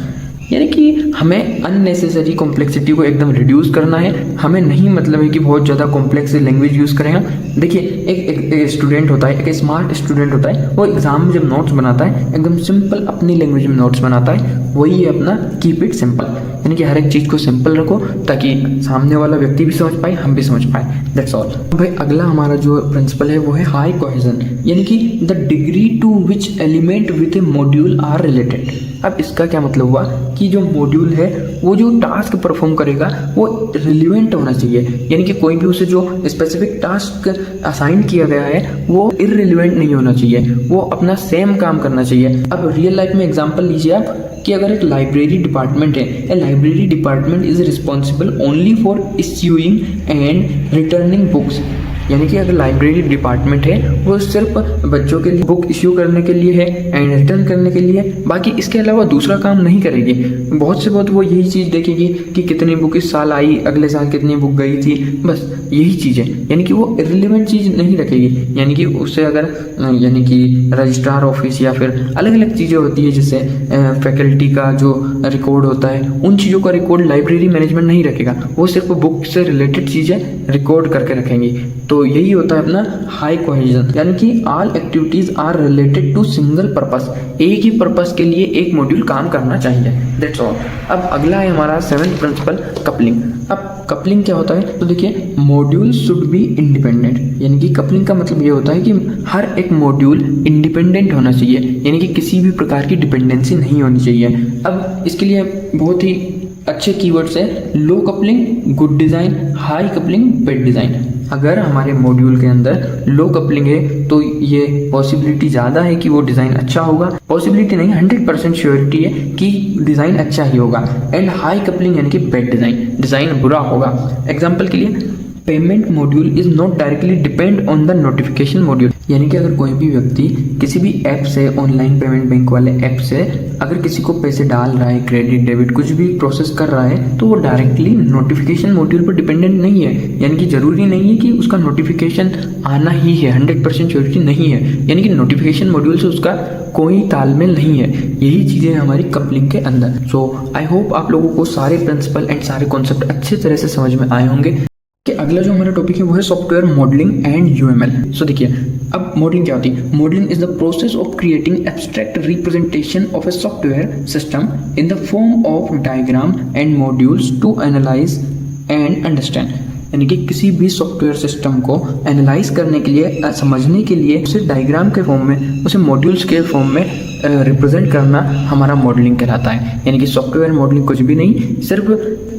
यानी कि हमें अननेसेसरी कॉम्प्लेक्सिटी को एकदम रिड्यूस करना है। हमें नहीं मतलब है कि बहुत ज़्यादा कॉम्प्लेक्स लैंग्वेज यूज़ करें हम। देखिए एक स्टूडेंट होता है, एक स्मार्ट स्टूडेंट होता है, वो एग्जाम में जब नोट्स बनाता है एकदम सिंपल अपनी लैंग्वेज में नोट्स बनाता है। वही है अपना कीप इट सिंपल, यानी कि हर एक चीज़ को सिंपल रखो ताकि सामने वाला व्यक्ति भी समझ पाए, हम भी समझ पाए। That's all. भाई अगला हमारा जो प्रिंसिपल है वो है हाई कोहेजन, यानी कि the degree to which element with a module are related. अब इसका क्या मतलब हुआ कि जो मॉड्यूल है वो जो टास्क परफॉर्म करेगा वो रिलेवेंट होना चाहिए, यानी कि कोई भी उसे जो स्पेसिफिक टास्क असाइन किया गया है वो इररिलेवेंट नहीं होना चाहिए, वो अपना सेम काम करना चाहिए। अब रियल लाइफ में एग्जांपल लीजिए आप कि अगर एक लाइब्रेरी डिपार्टमेंट है, a library department is responsible only for issuing and returning books, यानी कि अगर लाइब्रेरी डिपार्टमेंट है वो सिर्फ बच्चों के लिए बुक इश्यू करने के लिए है एंड रिटर्न करने के लिए, बाकी इसके अलावा दूसरा काम नहीं करेगी। बहुत से बहुत वो यही चीज़ देखेगी कि कितनी बुक इस साल आई, अगले साल कितनी बुक गई थी, बस यही चीज़ है। यानी कि वो इररिलेवेंट चीज़ नहीं रखेगी, यानी कि उससे अगर यानी कि रजिस्ट्रार ऑफिस या फिर अलग अलग चीज़ें होती है जिससे फैकल्टी का जो रिकॉर्ड होता है उन चीज़ों का रिकॉर्ड लाइब्रेरी मैनेजमेंट नहीं रखेगा, वो सिर्फ बुक से रिलेटेड चीज़ें रिकॉर्ड करके रखेंगी। तो यही होता है अपना हाई कोहेजन, यानी कि all activities are related to single purpose, एक ही पर्पस के लिए एक मॉड्यूल काम करना चाहिए। That's all. अब अगला है हमारा सेवेंथ प्रिंसिपल कपलिंग। अब कपलिंग क्या होता है? तो देखिए मॉड्यूल शुड बी इंडिपेंडेंट, यानी कि कपलिंग का मतलब ये होता है कि हर एक मॉड्यूल इंडिपेंडेंट होना चाहिए, यानी कि किसी भी प्रकार की डिपेंडेंसी नहीं होनी चाहिए। अब इसके लिए बहुत ही अच्छे कीवर्ड्स है low coupling, good design, high coupling, bad design. अगर हमारे मॉड्यूल के अंदर लो कपलिंग है तो ये पॉसिबिलिटी ज़्यादा है कि वो डिज़ाइन अच्छा होगा, पॉसिबिलिटी नहीं 100% श्योरिटी है कि डिज़ाइन अच्छा ही होगा। एंड हाई कपलिंग यानी कि बैड डिज़ाइन, डिज़ाइन बुरा होगा। एग्जाम्पल के लिए payment module is not directly depend on the notification module, यानी कि अगर कोई भी व्यक्ति किसी भी ऐप से, ऑनलाइन पेमेंट बैंक वाले ऐप से अगर किसी को पैसे डाल रहा है, क्रेडिट डेबिट कुछ भी प्रोसेस कर रहा है, तो वो डायरेक्टली नोटिफिकेशन मॉड्यूल पर डिपेंडेंट नहीं है, यानी कि जरूरी नहीं है कि उसका नोटिफिकेशन आना ही है, 100% श्योरिटी नहीं है, यानी कि नोटिफिकेशन मॉड्यूल से उसका कोई तालमेल नहीं है। यही चीज़ें हमारी कपलिंग के अंदर। सो आई होप आप लोगों को सारे प्रिंसिपल एंड सारे कॉन्सेप्ट अच्छे तरह से समझ में आए होंगे। कि अगला जो हमारा टॉपिक है वो है software modelling and UML. So देखिए अब मॉडलिंग क्या होती है? Modelling is the process of creating abstract representation of a software system in the form of diagram and modules to analyse and understand, यानी कि किसी भी सॉफ्टवेयर सिस्टम को एनालाइज करने के लिए, समझने के लिए उसे डायग्राम के फॉर्म में, उसे मॉड्यूल्स के फॉर्म में रिप्रेजेंट करना हमारा मॉडलिंग कहलाता है। यानी कि सॉफ्टवेयर मॉडलिंग कुछ भी नहीं, सिर्फ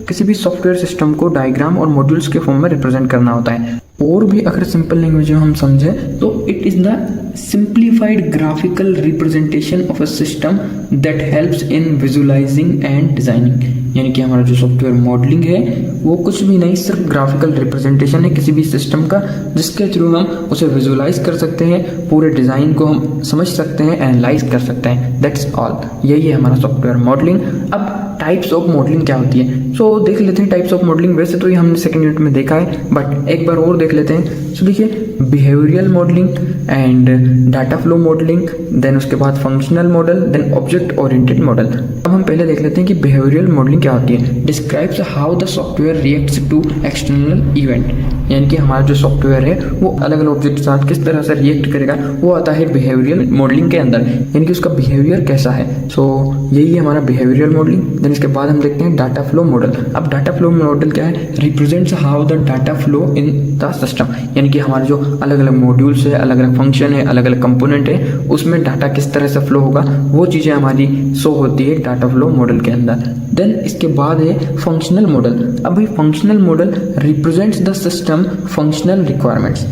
किसी भी सॉफ्टवेयर सिस्टम को डायग्राम और मॉड्यूल्स के फॉर्म में रिप्रेजेंट करना होता है। और भी अगर सिंपल लैंग्वेज में हम समझें तो it is the simplified graphical representation of a system that helps in visualising and designing, यानी कि हमारा जो सॉफ्टवेयर मॉडलिंग है वो कुछ भी नहीं, सिर्फ ग्राफिकल रिप्रेजेंटेशन है किसी भी सिस्टम का, जिसके थ्रू हम उसे विजुअलाइज कर सकते हैं, पूरे डिज़ाइन को हम समझ सकते हैं, एनालाइज कर सकते हैं। That's all. यही है हमारा सॉफ्टवेयर मॉडलिंग। अब टाइप्स ऑफ मॉडलिंग क्या होती है? सो देख लेते हैं टाइप्स ऑफ मॉडलिंग। वैसे तो ये हमने सेकंड यूनिट में देखा है, बट एक बार और देख लेते हैं। सो देखिए behavioural modelling and data flow modelling, then उसके बाद functional model, then object oriented model. अब हम पहले देख लेते हैं कि बिहेवियरल मॉडलिंग क्या होती है, describes how the software reacts to external event, यानी कि हमारा जो सॉफ्टवेयर है वो अलग अलग ऑब्जेक्ट के साथ किस तरह से रिएक्ट करेगा, वो आता है बिहेवियरल मॉडलिंग के अंदर, यानी कि उसका बिहेवियर कैसा है। सो यही है हमारा बिहेवियरल मॉडलिंग। देन इसके बाद हम देखते हैं डाटा फ्लो मॉडल। अब डाटा फ्लो मॉडल क्या है, represents how the data flow in the system, यानी कि हमारे जो अलग अलग मॉड्यूल्स है, अलग अलग फंक्शन है, अलग अलग कंपोनेंट है, उसमें डाटा किस तरह से फ्लो होगा, वो चीज़ें हमारी शो होती है डाटा फ्लो मॉडल के अंदर। देन इसके बाद है फंक्शनल मॉडल। अब भाई functional model represents the system functional requirements,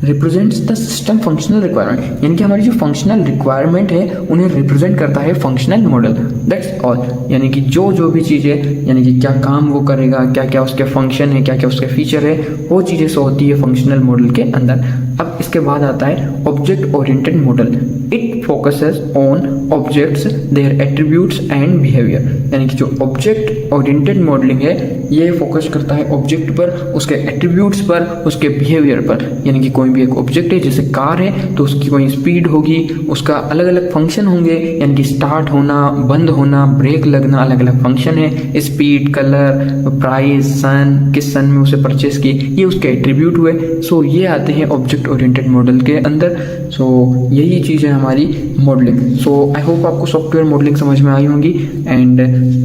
represents the system functional requirement, यानी कि हमारी जो फंक्शनल रिक्वायरमेंट है उन्हें रिप्रेजेंट करता है फंक्शनल मॉडल। दैट्स ऑल, यानी कि जो भी चीज़ें, यानी कि क्या काम वो करेगा, क्या क्या उसके फंक्शन है, क्या क्या उसके फीचर है, वो चीज़ें सो होती है फंक्शनल मॉडल के अंदर। अब इसके बाद आता है object oriented model. It focuses on objects, their attributes and behaviour, यानी कि जो ऑब्जेक्ट ओरिएंटेड मॉडलिंग है ये फोकस करता है ऑब्जेक्ट पर, उसके एट्रीब्यूट्स पर, उसके बिहेवियर पर। यानी कि कोई भी एक ऑब्जेक्ट है, जैसे कार है तो उसकी कोई स्पीड होगी, उसका अलग अलग फंक्शन होंगे, यानी कि स्टार्ट होना, बंद होना, ब्रेक लगना, अलग अलग फंक्शन है, स्पीड, कलर, प्राइस, सन, किस सन में उसे परचेस की, ये उसके एट्रीब्यूट हुए। सो ये आते हैं ऑब्जेक्ट ओरिएंटेड मॉडल के अंदर। सो यही चीज़ है हमारी मॉडलिंग। सो आई होप आपको सॉफ्टवेयर मॉडलिंग समझ में आई होंगी। एंड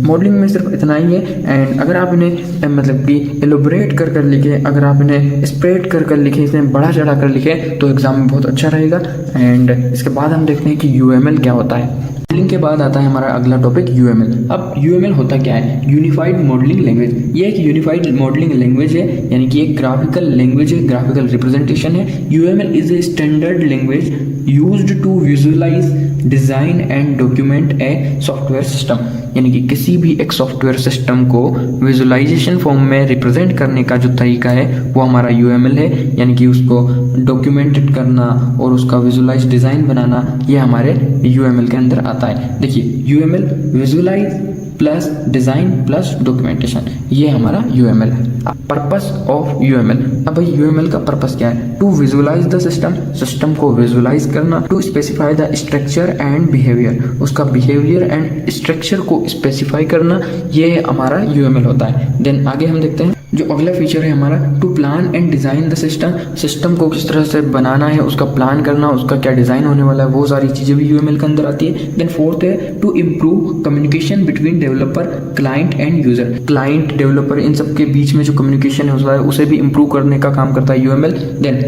मॉडलिंग में सिर्फ इतना ही है। एंड अगर आप इन्हें मतलब कि एलोबरेट कर लिखे, अगर आप इन्हें स्प्रेड कर लिखे, इसमें बड़ा चढ़ा कर लिखे, तो एग्जाम में बहुत अच्छा रहेगा। एंड इसके बाद हम देखते हैं कि UML क्या होता है। मॉडलिंग के बाद आता है हमारा अगला टॉपिक UML। अब UML होता क्या है, यूनिफाइड मॉडलिंग लैंग्वेज। ये एक यूनिफाइड मॉडलिंग लैंग्वेज है, यानी कि एक ग्राफिकल लैंग्वेज है, ग्राफिकल रिप्रेजेंटेशन है। UML is a standard language used to visualise, design and document a software system, यानी कि किसी भी एक सॉफ्टवेयर सिस्टम को विजुअलाइजेशन फॉर्म में रिप्रेजेंट करने का जो तरीका है वो हमारा UML है, यानी कि उसको डॉक्यूमेंटेड करना और उसका विजुअलाइज डिज़ाइन बनाना, ये हमारे UML के अंदर आता है। देखिए UML visualise plus design plus documentation, ये हमारा UML है। Purpose of UML। अब भाई UML का पर्पस क्या है, to visualise the system, system को विजुअलाइज करना, to specify the structure and behaviour, उसका बिहेवियर एंड स्ट्रक्चर को स्पेसिफाई करना, ये हमारा UML होता है। देन आगे हम देखते हैं जो अगला फीचर है हमारा, to plan and design the system, system को किस तरह से बनाना है, उसका प्लान करना, उसका क्या डिज़ाइन होने वाला है, वो सारी चीज़ें भी UML के अंदर आती है। देन फोर्थ है to improve communication between developer, client and user, client developer इन सब के बीच में जो कम्युनिकेशन है उसे भी इम्प्रूव करने का काम करता है UML। देन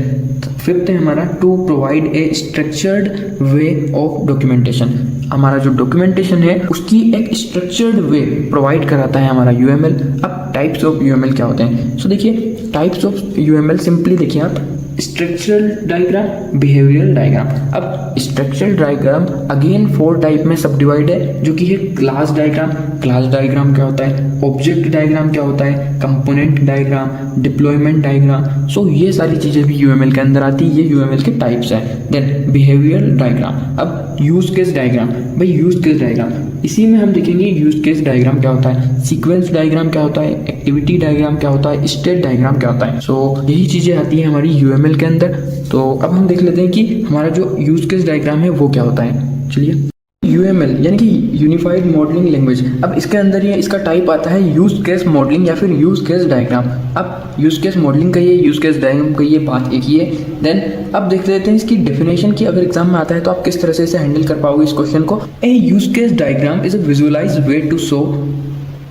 फिफ्थ है हमारा to provide a structured way of documentation, हमारा जो डॉक्यूमेंटेशन है उसकी एक स्ट्रक्चर्ड वे प्रोवाइड कराता है हमारा UML। अब टाइप्स ऑफ UML क्या होते हैं, सो देखिए टाइप्स ऑफ UML सिंपली देखिए आप, स्ट्रक्चरल डायग्राम, बिहेवियरल डायग्राम। अब स्ट्रक्चरल डायग्राम अगेन 4 टाइप में सब डिवाइड है, जो कि है क्लास डायग्राम। क्लास डायग्राम क्या होता है, ऑब्जेक्ट डायग्राम क्या होता है, कंपोनेंट डायग्राम, डिप्लॉयमेंट डायग्राम। सो ये सारी चीजें भी UML के अंदर आती है, ये UML के टाइप्स है। Then behavioural diagram. अब यूज केस डायग्राम, भाई यूज केस डायग्राम इसी में हम देखेंगे यूज केस डायग्राम क्या होता है, सीक्वेंस डायग्राम क्या होता है, एक्टिविटी डायग्राम क्या होता है, स्टेट डायग्राम क्या होता है। सो यही चीजें आती है हमारी UML के अंदर। तो अब हम देख लेते हैं कि हमारा जो यूज केस डायग्राम है वो क्या होता है। चलिए UML यानी कि यूनिफाइड मॉडलिंग लैंग्वेज। अब इसके अंदर ये इसका टाइप आता है यूज केस मॉडलिंग या फिर यूज केस डायग्राम। अब यूज केस मॉडलिंग का ये, यूज केस डायग्राम का ये बात एक ही है। देन अब देख लेते हैं इसकी डेफिनेशन की, अगर एग्जाम में आता है तो आप किस तरह से इसे हैंडल कर पाओगे इस क्वेश्चन को। A use case diagram is a visualized way to show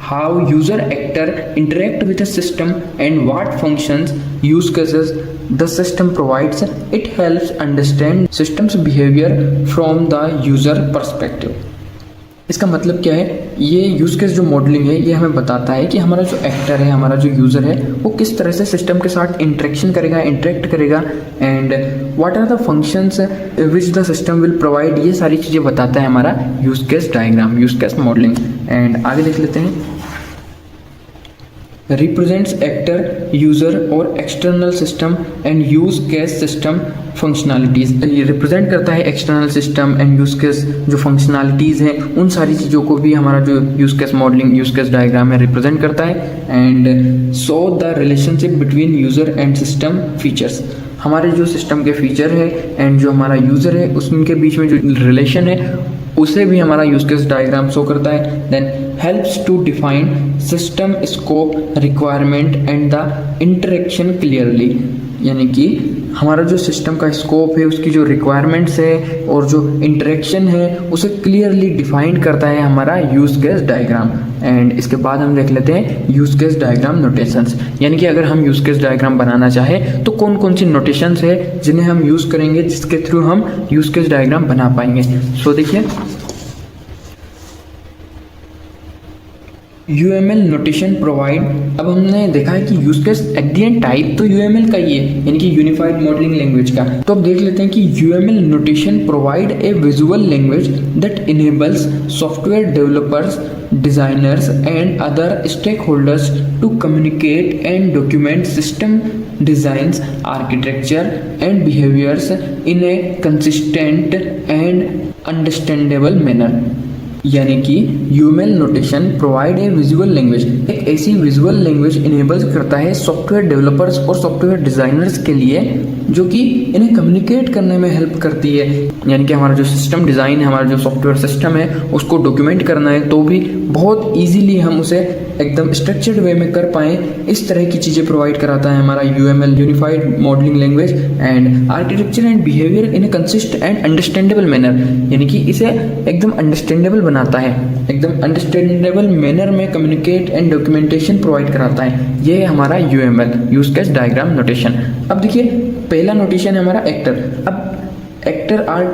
how user actor interact with a system and what functions use cases the system provides. It helps understand system's behavior from the user perspective. इसका मतलब क्या है, ये यूज केस जो मॉडलिंग है ये हमें बताता है कि हमारा जो एक्टर है, हमारा जो यूज़र है, वो किस तरह से सिस्टम के साथ इंटरेक्शन करेगा, इंटरेक्ट करेगा, and what are the functions which the system will provide, ये सारी चीज़ें बताता है हमारा use case diagram, use case modelling. And आगे देख लेते हैं, रिप्रेजेंट्स एक्टर, यूजर और external system and use case system functionalities. ये रिप्रेजेंट करता है external system and use case जो फंक्शनैलिटीज़ हैं, उन सारी चीज़ों को भी हमारा जो use case modelling, use case diagram में रिप्रेजेंट करता है। And so the relationship between user and system features, हमारे जो सिस्टम के फीचर है एंड जो हमारा यूज़र है उसके बीच में जो रिलेशन है उसे भी हमारा यूज केस डायग्राम शो करता है। Then helps to define system scope, requirement and the interaction clearly। यानी कि हमारा जो सिस्टम का स्कोप है, उसकी जो रिक्वायरमेंट्स है और जो इंटरेक्शन है, उसे क्लियरली डिफाइन करता है हमारा यूज केस डायग्राम। एंड इसके बाद हम देख लेते हैं यूज केस डायग्राम नोटेशंस। यानी कि अगर हम यूज केस डायग्राम बनाना चाहें तो कौन कौन सी नोटेशंस है जिन्हें हम यूज़ करेंगे, जिसके थ्रू हम यूज केस डायग्राम बना पाएंगे। सो देखिए, UML नोटेशन प्रोवाइड। अब हमने देखा है कि यूज केस एग्रीगेंट टाइप तो UML का ही है, यानी कि यूनिफाइड मॉडलिंग लैंग्वेज का। तो अब देख लेते हैं कि UML notation provide a visual language that enables software developers, designers and other stakeholders to communicate and document system designs, architecture and behaviors in a consistent and understandable manner। यानी कि UML notation provide a visual language, एक ऐसी विजुअल लैंग्वेज इनेबल्स करता है सॉफ्टवेयर डेवलपर्स और सॉफ्टवेयर डिजाइनर्स के लिए, जो कि इन्हें कम्युनिकेट करने में हेल्प करती है। यानी कि हमारा जो सिस्टम डिज़ाइन है, हमारा जो सॉफ्टवेयर सिस्टम है, उसको डॉक्यूमेंट करना है तो भी बहुत इजीली हम उसे एकदम स्ट्रक्चर्ड वे में कर पाएँ, इस तरह की चीज़ें प्रोवाइड कराता है हमारा UML unified modelling language. And architecture and behaviour in A consist and understandable manner, यानी कि इसे एकदम अंडरस्टैंडेबल बनाता है, एकदम अंडरस्टैंडेबल मैनर में कम्युनिकेट एंड डॉक्यूमेंटेशन प्रोवाइड कराता है। ये है हमारा UML use case diagram notation. अब देखिए, पहला नोटेशन है हमारा एक्टर। अब actor are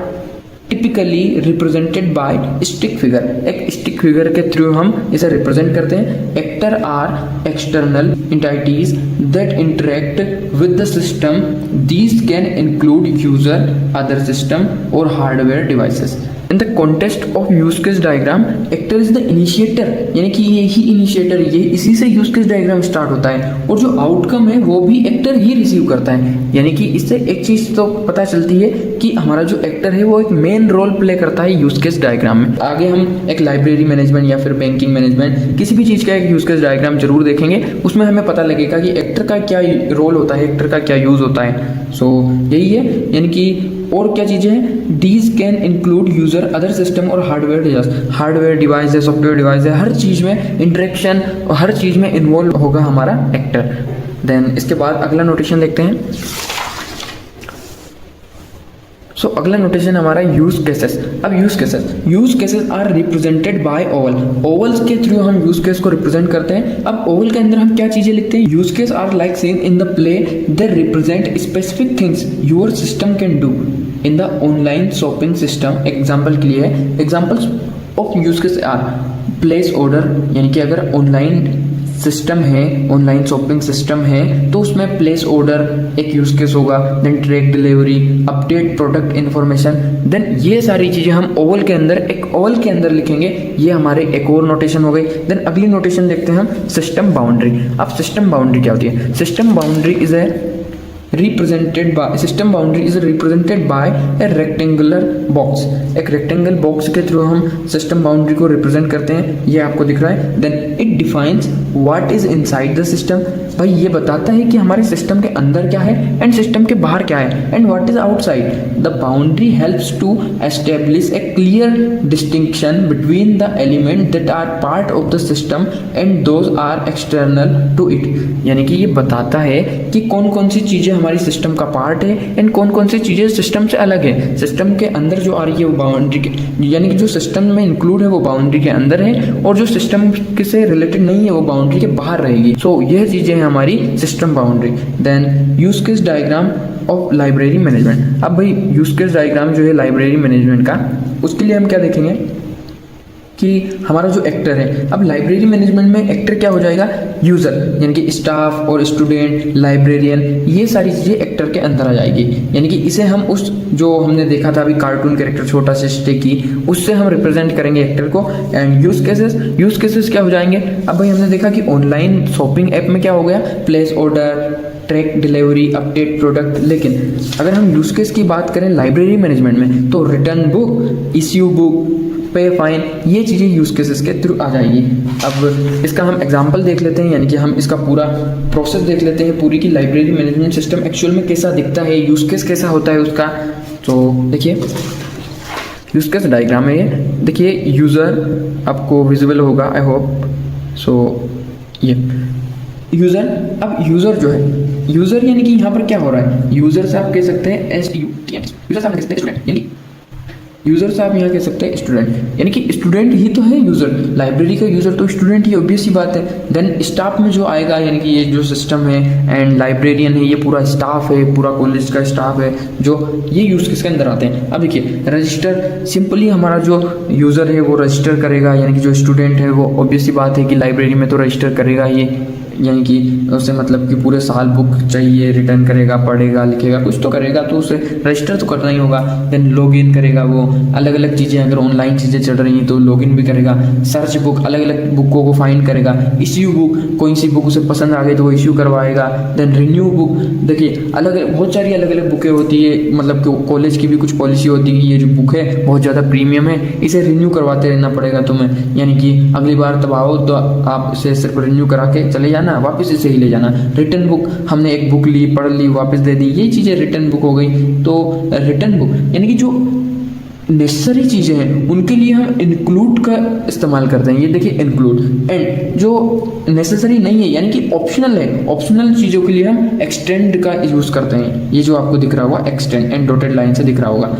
typically represented by stick figure, एक स्टिक फिगर के थ्रू हम इसे रिप्रेजेंट करते हैं। Actor are external entities that interact with the system, these can include user, other system और hardware devices. In the context of use case diagram, actor is the initiator, यानी कि ये ही इनिशिएटर, ये इसी से यूज केस डायग्राम स्टार्ट होता है और जो आउटकम है वो भी एक्टर ही रिसीव करता है। यानी कि इससे एक चीज तो पता चलती है कि हमारा जो एक्टर है वो एक मेन रोल प्ले करता है यूज केस डायग्राम में। आगे हम एक लाइब्रेरी मैनेजमेंट या फिर बैंकिंग मैनेजमेंट, किसी भी चीज का एक यूज केस डायग्राम जरूर देखेंगे, उसमें हमें पता लगेगा कि एक्टर का क्या रोल होता है, एक्टर का क्या यूज होता है। सो यही है, यानी कि और क्या चीज़ें हैं, these can include user, other system और हार्डवेयर डिवाइस। हार्डवेयर डिवाइस है, सॉफ्टवेयर डिवाइस है, हर चीज़ में इंटरेक्शन और हर चीज़ में इन्वॉल्व होगा हमारा एक्टर। देन इसके बाद अगला नोटेशन देखते हैं। सो अगला नोटेशन हमारा यूज केसेस। अब use cases are represented by oval, ovals के थ्रू हम यूज केस को रिप्रेजेंट करते हैं। अब ओवल के अंदर हम क्या चीजें लिखते हैं, use case are like scene in the play, they represent specific things your system can do in the online shopping system. Example के लिए examples of use case are place order, यानी कि अगर ऑनलाइन सिस्टम है, ऑनलाइन शॉपिंग सिस्टम है, तो उसमें प्लेस ऑर्डर एक यूज केस होगा। Then track delivery, update product information. Then ये सारी चीजें हम ओवल के अंदर, एक ओवल के अंदर लिखेंगे। ये हमारे एक और नोटेशन हो गई। देन अगली नोटेशन देखते हैं हम, सिस्टम बाउंड्री। अब सिस्टम बाउंड्री क्या होती है, system boundary is a represented by, system boundary is represented by a rectangular box। एक रेक्टेंगल बॉक्स के थ्रू हम सिस्टम बाउंड्री को रिप्रेजेंट करते हैं, ये आपको दिख रहा है। Then it defines what is inside the system, भाई ये बताता है कि हमारे सिस्टम के अंदर क्या है एंड सिस्टम के बाहर क्या है, and what is outside. The boundary helps to establish a clear distinction between the element that are part of the system and those are external to it. यानी कि ये बताता है कि कौन कौन सी चीजें हमारी सिस्टम का पार्ट है एंड कौन कौन सी चीजें सिस्टम से अलग है। सिस्टम के अंदर जो आ रही है वो बाउंड्री के, यानी कि जो सिस्टम में इंक्लूड है वो बाउंड्री के अंदर है, और जो सिस्टम से रिलेटेड नहीं है वो बाउंड्री के बाहर रहेगी। सो यह चीजें हैं हमारी system boundary. Then use case diagram of library management. अब भाई यूज केस डायग्राम जो है लाइब्रेरी मैनेजमेंट का, उसके लिए हम क्या देखेंगे कि हमारा जो एक्टर है, अब लाइब्रेरी मैनेजमेंट में एक्टर क्या हो जाएगा, यूजर, यानी कि स्टाफ और स्टूडेंट, लाइब्रेरियन, ये सारी चीजें एक्टर के अंदर आ जाएगी। यानी कि इसे हम उस जो हमने देखा था अभी कार्टून कैरेक्टर छोटा से स्टिक की, उससे हम रिप्रेजेंट करेंगे एक्टर को। एंड यूज केसेस क्या हो जाएंगे, अब भाई हमने देखा कि ऑनलाइन शॉपिंग ऐप में क्या हो गया, place order, track delivery, update product. लेकिन अगर हम यूज केस की बात करें लाइब्रेरी मैनेजमेंट में, तो रिटर्न बुक, इश्यू बुक, पे फाइन, ये चीज़ें यूज केसेस के थ्रू आ जाएगी। अब इसका हम एग्जांपल देख लेते हैं, यानी कि हम इसका पूरा प्रोसेस देख लेते हैं पूरी की लाइब्रेरी मैनेजमेंट सिस्टम एक्चुअल में कैसा दिखता है, यूज केस कैसा होता है उसका। तो देखिए, यूज केस डायग्राम है ये। देखिए यूज़र आपको विजिबल होगा आई होप। सो ये यूज़र, अब यूज़र जो है, यूज़र यानी कि यहाँ पर क्या हो रहा है, यूज़र से आप कह सकते हैं STUDENT, यूज़र से आप कह सकते हैं स्टूडेंट, यानी यूज़र से आप यहाँ कह सकते हैं स्टूडेंट, यानी कि स्टूडेंट ही तो है यूज़र, लाइब्रेरी का यूज़र तो स्टूडेंट ही, ऑब्वियस सी बात है। देन स्टाफ में जो आएगा, यानी कि ये जो सिस्टम है एंड लाइब्रेरियन है, ये पूरा स्टाफ है, पूरा कॉलेज का स्टाफ है, जो ये यूज़ किसके अंदर आते हैं। अब देखिए रजिस्टर, सिंपली हमारा जो यूज़र है वो रजिस्टर करेगा, यानी कि जो स्टूडेंट है वो ऑब्वियस सी बात है कि लाइब्रेरी में तो रजिस्टर करेगा ये, यानी कि उसे मतलब कि पूरे साल बुक चाहिए, रिटर्न करेगा, पढ़ेगा, लिखेगा, कुछ तो करेगा, तो उसे रजिस्टर तो करना ही होगा। देन लॉगिन करेगा, वो अलग अलग चीज़ें, अगर ऑनलाइन चीज़ें चल रही हैं तो लॉगिन भी करेगा, सर्च बुक, अलग अलग बुकों को फाइंड करेगा, इश्यू बुक, कोई सी बुक उसे पसंद आ गई तो वो इश्यू करवाएगा। देन रिन्यू बुक, देखिए अलग बहुत सारी अलग अलग बुकें होती है, मतलब कि कॉलेज की भी कुछ पॉलिसी होती है कि ये जो बुक है बहुत ज़्यादा प्रीमियम है, इसे रिन्यू करवाते रहना पड़ेगा तुम्हें, यानी कि अगली बार तब आओ तो आप इसे सिर्फ रिन्यू करा के चले जाना, वापस इसे ही ले जाना। रिटर्न बुक, हमने एक बुक ली, पढ़ ली, वापस दे दी, ये चीज़ें रिटर्न बुक हो गई। तो रिटर्न बुक यानी कि जो नेसेसरी चीज़ें हैं उनके लिए हम इंक्लूड का इस्तेमाल करते हैं, ये देखिए इंक्लूड। एंड जो नेसेसरी नहीं है यानी कि ऑप्शनल है, ऑप्शनल चीज़ों के लिए हम एक्सटेंड का यूज़ करते हैं, ये जो आपको दिख रहा होगा एक्सटेंड, एंड डॉटेड लाइन से दिख रहा होगा।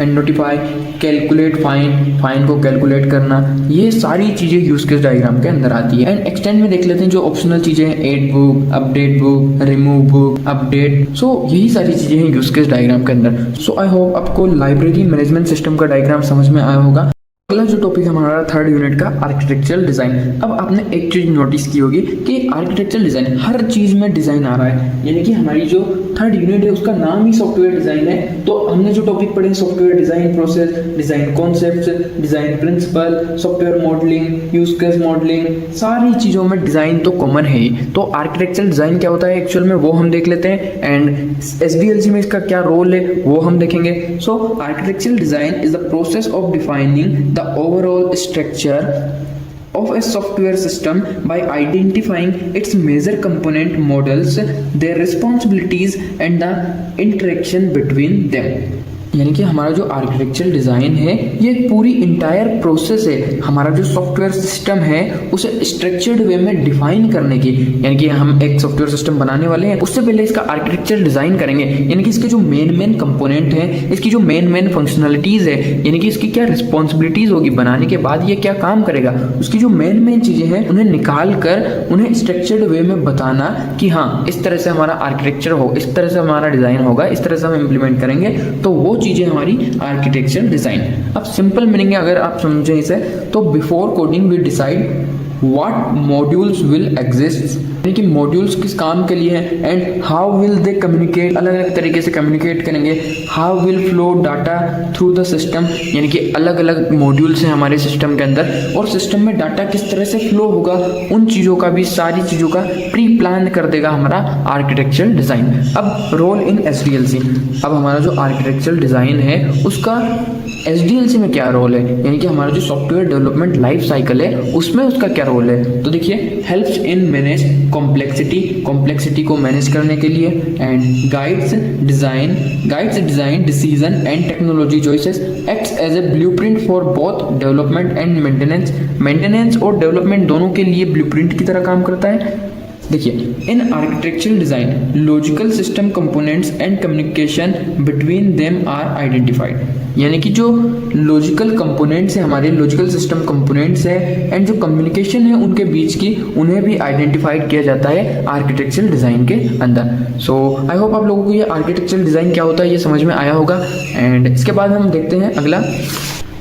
And notify, calculate fine, fine को कैलकुलेट करना, ये सारी चीज़ें यूज केस डायग्राम के अंदर आती है। एंड एक्सटेंड में देख लेते हैं जो ऑप्शनल चीज़ें हैं, add book, update book, remove book, update, so यही सारी चीज़ें हैं यूज केस डायग्राम के अंदर। सो आई होप आपको लाइब्रेरी मैनेजमेंट सिस्टम का डायग्राम समझ में आया होगा। अगला जो टॉपिक हमारा थर्ड यूनिट का आर्किटेक्चरल डिज़ाइन। अब आपने एक चीज़ नोटिस की होगी कि आर्किटेक्चरल डिज़ाइन, हर चीज़ में डिज़ाइन आ रहा है, यानी कि हमारी जो थर्ड यूनिट है उसका नाम ही सॉफ्टवेयर डिज़ाइन है। तो हमने जो टॉपिक पढ़े software design process, design concepts, design principle, software modelling, use case modelling, सारी चीज़ों में डिज़ाइन तो कॉमन है ही। तो आर्किटेक्चरल डिज़ाइन क्या होता है एक्चुअल में वो हम देख लेते हैं, एंड SDLC में इसका क्या रोल है वो हम देखेंगे। So architectural design is the process of defining the overall structure of a software system by identifying its major component models, their responsibilities and the interaction between them। यानी कि हमारा जो आर्किटेक्चरल डिज़ाइन है ये एक पूरी इंटायर प्रोसेस है, हमारा जो सॉफ्टवेयर सिस्टम है उसे स्ट्रक्चर्ड वे में डिफाइन करने की, यानी कि हम एक सॉफ्टवेयर सिस्टम बनाने वाले हैं उससे पहले इसका आर्किटेक्चरल डिज़ाइन करेंगे, यानी कि इसके जो मेन कंपोनेंट हैं, इसकी जो मेन फंक्शनलिटीज़ है, यानी कि इसकी क्या रिस्पॉन्सिबिलिटीज़ होगी, बनाने के बाद ये क्या काम करेगा, उसकी जो मेन चीज़ें हैं उन्हें निकाल कर उन्हें स्ट्रक्चर्ड वे में बताना कि हाँ इस तरह से हमारा आर्किटेक्चर हो, इस तरह से हमारा डिज़ाइन होगा, इस तरह से हम इम्प्लीमेंट करेंगे, तो वो चीज़ें हमारी आर्किटेक्चरल डिज़ाइन। अब सिंपल मीनिंग है अगर आप समझें इसे तो before coding we decide what modules will exist, यानी कि मॉड्यूल्स किस काम के लिए हैं, and how will they communicate, अलग अलग तरीके से कम्युनिकेट करेंगे, how will flow data through the system, यानी कि अलग अलग मॉड्यूल्स हैं हमारे सिस्टम के अंदर और सिस्टम में डाटा किस तरह से फ्लो होगा, उन चीज़ों का भी, सारी चीज़ों का प्री प्लान कर देगा हमारा आर्किटेक्चरल डिज़ाइन। अब रोल इन SDLC, अब हमारा जो आर्किटेक्चरल डिज़ाइन है उसका SDLC में क्या रोल है, यानी कि हमारा जो सॉफ्टवेयर डेवलपमेंट लाइफ साइकिल है उसमें उसका क्या रोल है। तो देखिए हेल्प्स इन मैनेज कॉम्प्लेक्सिटी को मैनेज करने के लिए, and guides design decision and technology choices, acts as a blueprint for both development and maintenance और डेवलपमेंट दोनों के लिए ब्लूप्रिंट की तरह काम करता है। देखिए in architectural design logical system components and communication between them are identified, यानी कि जो लॉजिकल कंपोनेंट्स हैं हमारे, लॉजिकल सिस्टम कंपोनेंट्स हैं एंड जो कम्युनिकेशन है उनके बीच की, उन्हें भी आइडेंटिफाइड किया जाता है आर्किटेक्चरल डिज़ाइन के अंदर। सो आई होप आप लोगों को ये आर्किटेक्चरल डिज़ाइन क्या होता है ये समझ में आया होगा। एंड इसके बाद हम देखते हैं अगला।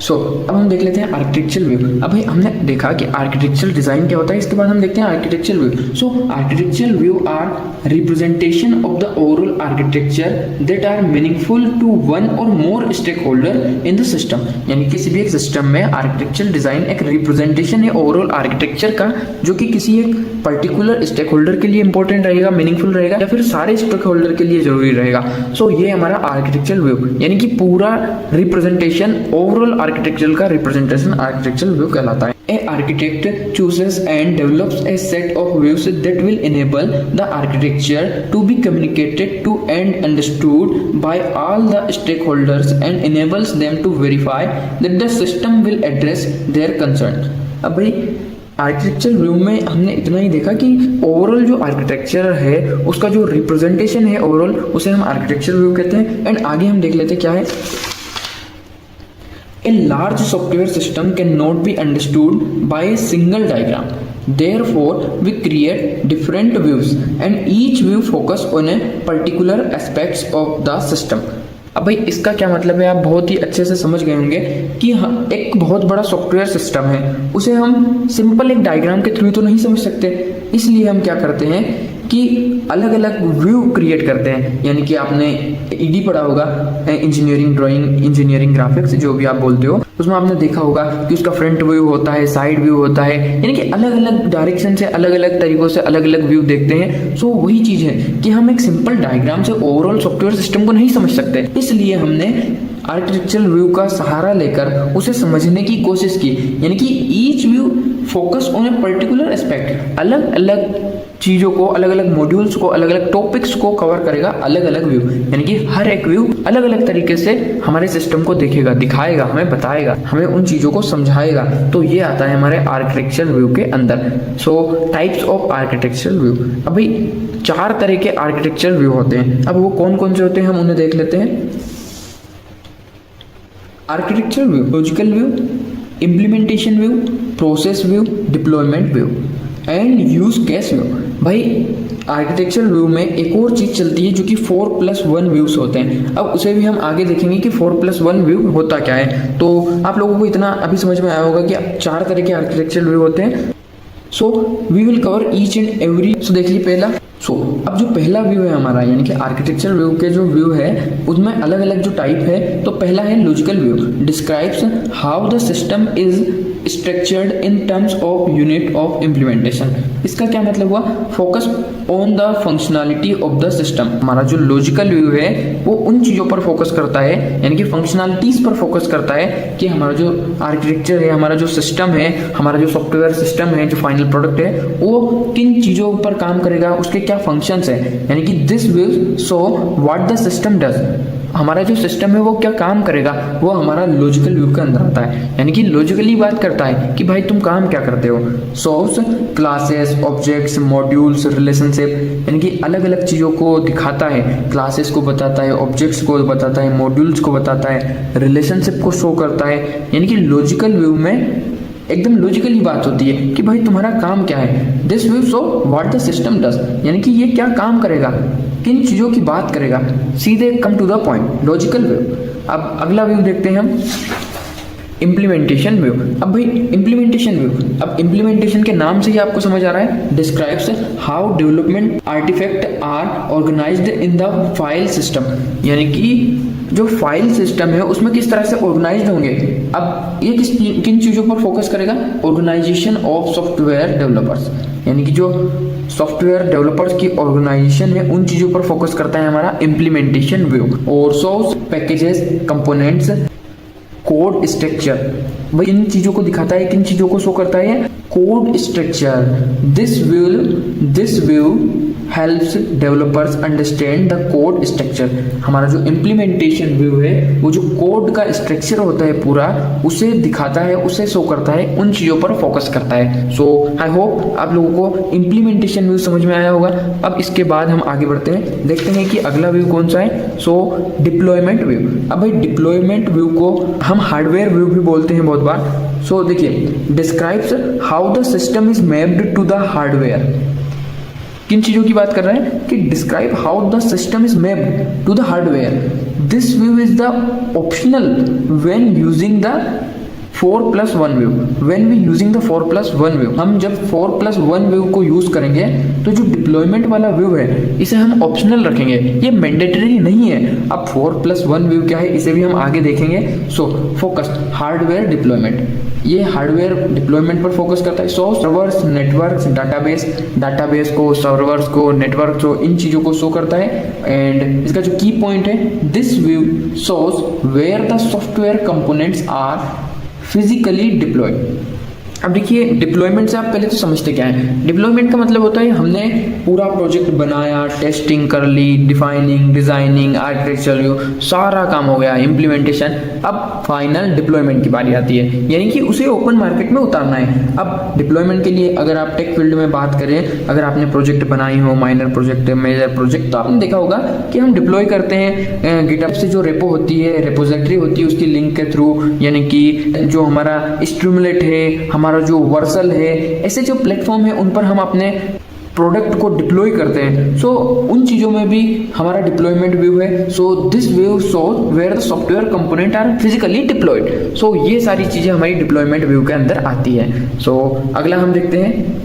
अब हम देख लेते हैं आर्किटेक्चरल व्यू। अब भाई हमने देखा कि आर्किटेक्चरल डिज़ाइन क्या होता है, इसके बाद हम देखते हैं architectural view. Architectural view are representation of the overall architecture that are meaningful to one और more stakeholder in the system, यानी किसी भी एक सिस्टम में आर्किटेक्चरल डिज़ाइन एक रिप्रेजेंटेशन है ओवरऑल आर्किटेक्चर का, जो कि किसी एक पर्टिकुलर स्टेक होल्डर के लिए इंपॉर्टेंट रहेगा, मीनिंगफुल रहेगा, या फिर सारे स्टेक होल्डर के लिए जरूरी रहेगा। ये हमारा आर्किटेक्चरल व्यू, यानी कि पूरा रिप्रेजेंटेशन, ओवरऑल आर्किटेक्चर का रिप्रेजेंटेशन आर्किटेक्चरल व्यू कहलाता है। A architect chooses and develops a set of views that will enable the architecture to be communicated to and understood by all the stakeholders and enables them to verify that the system will address their concern। अब भाई आर्किटेक्चर व्यू में हमने इतना ही देखा कि ओवरऑल जो आर्किटेक्चर है उसका जो रिप्रेजेंटेशन है ओवरऑल उसे हम आर्किटेक्चर व्यू कहते हैं। एंड आगे हम देख लेते हैं क्या है। A large software system cannot be understood by a single diagram. Therefore, we create different views and each view focus on a particular aspects of the system. अब भाई इसका क्या मतलब है आप बहुत ही अच्छे से समझ गए होंगे कि एक बहुत बड़ा सॉफ्टवेयर सिस्टम है उसे हम सिंपल एक डायग्राम के थ्रू तो नहीं समझ सकते, इसलिए हम क्या करते हैं कि अलग अलग व्यू क्रिएट करते हैं। यानी कि आपने ईडी पढ़ा होगा, इंजीनियरिंग ड्राइंग, इंजीनियरिंग ग्राफिक्स जो भी आप बोलते हो, उसमें आपने देखा होगा कि उसका फ्रंट व्यू होता है, साइड व्यू होता है, यानी कि अलग अलग डायरेक्शन से अलग अलग तरीकों से अलग अलग व्यू देखते हैं। सो वही चीज़ है कि हम एक सिंपल डायग्राम से ओवरऑल सॉफ्टवेयर सिस्टम को नहीं समझ सकते, इसलिए हमने आर्किटेक्चरल व्यू का सहारा लेकर उसे समझने की कोशिश की। यानी कि each view focus on a particular aspect, अलग अलग चीज़ों को, अलग अलग मॉड्यूल्स को, अलग अलग टॉपिक्स को कवर करेगा अलग अलग व्यू। यानी कि हर एक व्यू अलग अलग तरीके से हमारे सिस्टम को देखेगा, दिखाएगा, हमें बताएगा, हमें उन चीज़ों को समझाएगा। तो ये आता है हमारे आर्किटेक्चरल व्यू के अंदर। सो टाइप्स ऑफ आर्किटेक्चरल व्यू। अब भाई 4 तरह के आर्किटेक्चरल व्यू होते हैं। अब वो कौन कौन से होते हैं हम उन्हें देख लेते हैं। Architectural view, logical view, implementation view, process view, deployment view and use case view. भाई आर्किटेक्चरल व्यू में एक और चीज़ चलती है जो कि 4+1 व्यूज होते हैं। अब उसे भी हम आगे देखेंगे कि 4+1 व्यू होता क्या है। तो आप लोगों को इतना अभी समझ में आया होगा कि 4 तरह के आर्किटेक्चरल व्यू होते हैं। So we will cover each and every. So देख लीजिए पहला। अब जो पहला व्यू है हमारा, यानी कि आर्किटेक्चर व्यू के जो व्यू है उसमें अलग अलग जो टाइप है। तो पहला है logical view, describes how the system is structured in terms of unit of implementation. इसका क्या मतलब हुआ, focus on the functionality of the system. हमारा जो लॉजिकल व्यू है वो उन चीज़ों पर फोकस करता है, यानी कि फंक्शनैलिटीज पर फोकस करता है कि हमारा जो आर्किटेक्चर है, हमारा जो सिस्टम है, हमारा जो सॉफ्टवेयर सिस्टम है, जो फाइनल प्रोडक्ट है वो किन चीज़ों पर काम करेगा, उसके क्या फंक्शंस है। यानी कि this view show what the system does. हमारा जो सिस्टम है वो क्या काम करेगा, वो हमारा लॉजिकल व्यू के अंदर आता है। यानी कि लॉजिकली बात करता है कि भाई तुम काम क्या करते हो। Source, classes, objects, modules, relationship, यानी कि अलग अलग चीज़ों को दिखाता है। क्लासेस को बताता है, ऑब्जेक्ट्स को बताता है, मॉड्यूल्स को बताता है, रिलेशनशिप को शो करता है। यानी कि लॉजिकल व्यू में एकदम लॉजिकली बात होती है कि भाई तुम्हारा काम क्या है। This view show what the system does, यानी कि ये क्या काम करेगा, किन चीज़ों की बात करेगा, सीधे come to the point, logical view. अब अगला व्यू देखते हैं हम, इम्प्लीमेंटेशन व्यू। अब भाई इम्प्लीमेंटेशन व्यू, अब इम्प्लीमेंटेशन के नाम से ही आपको समझ आ रहा है, describes how development artifact are organised in the file system. यानी कि जो फाइल सिस्टम है उसमें किस तरह से ऑर्गेनाइज्ड होंगे। अब ये किन चीज़ों पर फोकस करेगा, ऑर्गेनाइजेशन ऑफ सॉफ्टवेयर डेवलपर्स। यानी कि जो सॉफ्टवेयर डेवलपर्स की ऑर्गेनाइजेशन है उन चीज़ों पर फोकस करता है हमारा इम्प्लीमेंटेशन व्यू। और source, packages, components, code structure, भाई इन चीज़ों को दिखाता है, किन चीज़ों को शो करता है, code structure. This view helps developers understand the code structure. हमारा जो इम्प्लीमेंटेशन व्यू है वो जो कोड का स्ट्रक्चर होता है पूरा उसे दिखाता है, उसे शो करता है, उन चीज़ों पर फोकस करता है। सो आई होप आप लोगों को इम्प्लीमेंटेशन व्यू समझ में आया होगा। अब इसके बाद हम आगे बढ़ते हैं, देखते हैं कि अगला व्यू कौन सा है। सो डिप्लॉयमेंट व्यू। अब भाई डिप्लॉयमेंट व्यू को हम हार्डवेयर व्यू भी बोलते हैं बहुत बार। सो देखिए, describes how the system is mapped to the hardware. किन चीज़ों की बात कर रहे हैं कि describe how the system is mapped to the hardware. This view is the optional when using the 4+1 view. When we using the 4+1 view, हम जब 4+1 व्यू को यूज करेंगे तो जो डिप्लॉयमेंट वाला व्यू है इसे हम ऑप्शनल रखेंगे, ये मैंडेटरी नहीं है। अब 4+1 व्यू क्या है इसे भी हम आगे देखेंगे। सो फोकस हार्डवेयर डिप्लॉयमेंट, ये हार्डवेयर डिप्लॉयमेंट पर फोकस करता है। सो सर्वर्स, नेटवर्क्स, डाटाबेस को, सर्वर्स को, नेटवर्क को, इन चीज़ों को शो करता है। एंड इसका जो की पॉइंट है, this view shows where the software components are physically deployed. अब देखिए डिप्लॉयमेंट से आप पहले तो समझते क्या है। डिप्लॉयमेंट का मतलब होता है हमने पूरा प्रोजेक्ट बनाया, टेस्टिंग कर ली, डिफाइनिंग, डिजाइनिंग, आर्किटेक्चर, सारा काम हो गया, इम्प्लीमेंटेशन, अब फाइनल डिप्लॉयमेंट की बारी आती है, यानी कि उसे ओपन मार्केट में उतारना है। अब डिप्लॉयमेंट के लिए अगर आप टेक फील्ड में बात करें, अगर आपने प्रोजेक्ट बनाई हो, माइनर प्रोजेक्ट, मेजर प्रोजेक्ट, तो आपने देखा होगा कि हम डिप्लॉय करते हैं गिटहब से जो रेपो होती है, रेपोजिटरी होती है, उसकी लिंक के थ्रू, यानी कि जो हमारा स्ट्रीमलेट है, हमारा जो वर्सल है, ऐसे जो प्लेटफॉर्म है उन पर हम अपने प्रोडक्ट को डिप्लॉय करते हैं। सो उन चीज़ों में भी हमारा डिप्लॉयमेंट व्यू है। So this view shows where the software component are physically deployed. So ये सारी चीज़ें हमारी डिप्लॉयमेंट व्यू के अंदर आती है। सो अगला हम देखते हैं,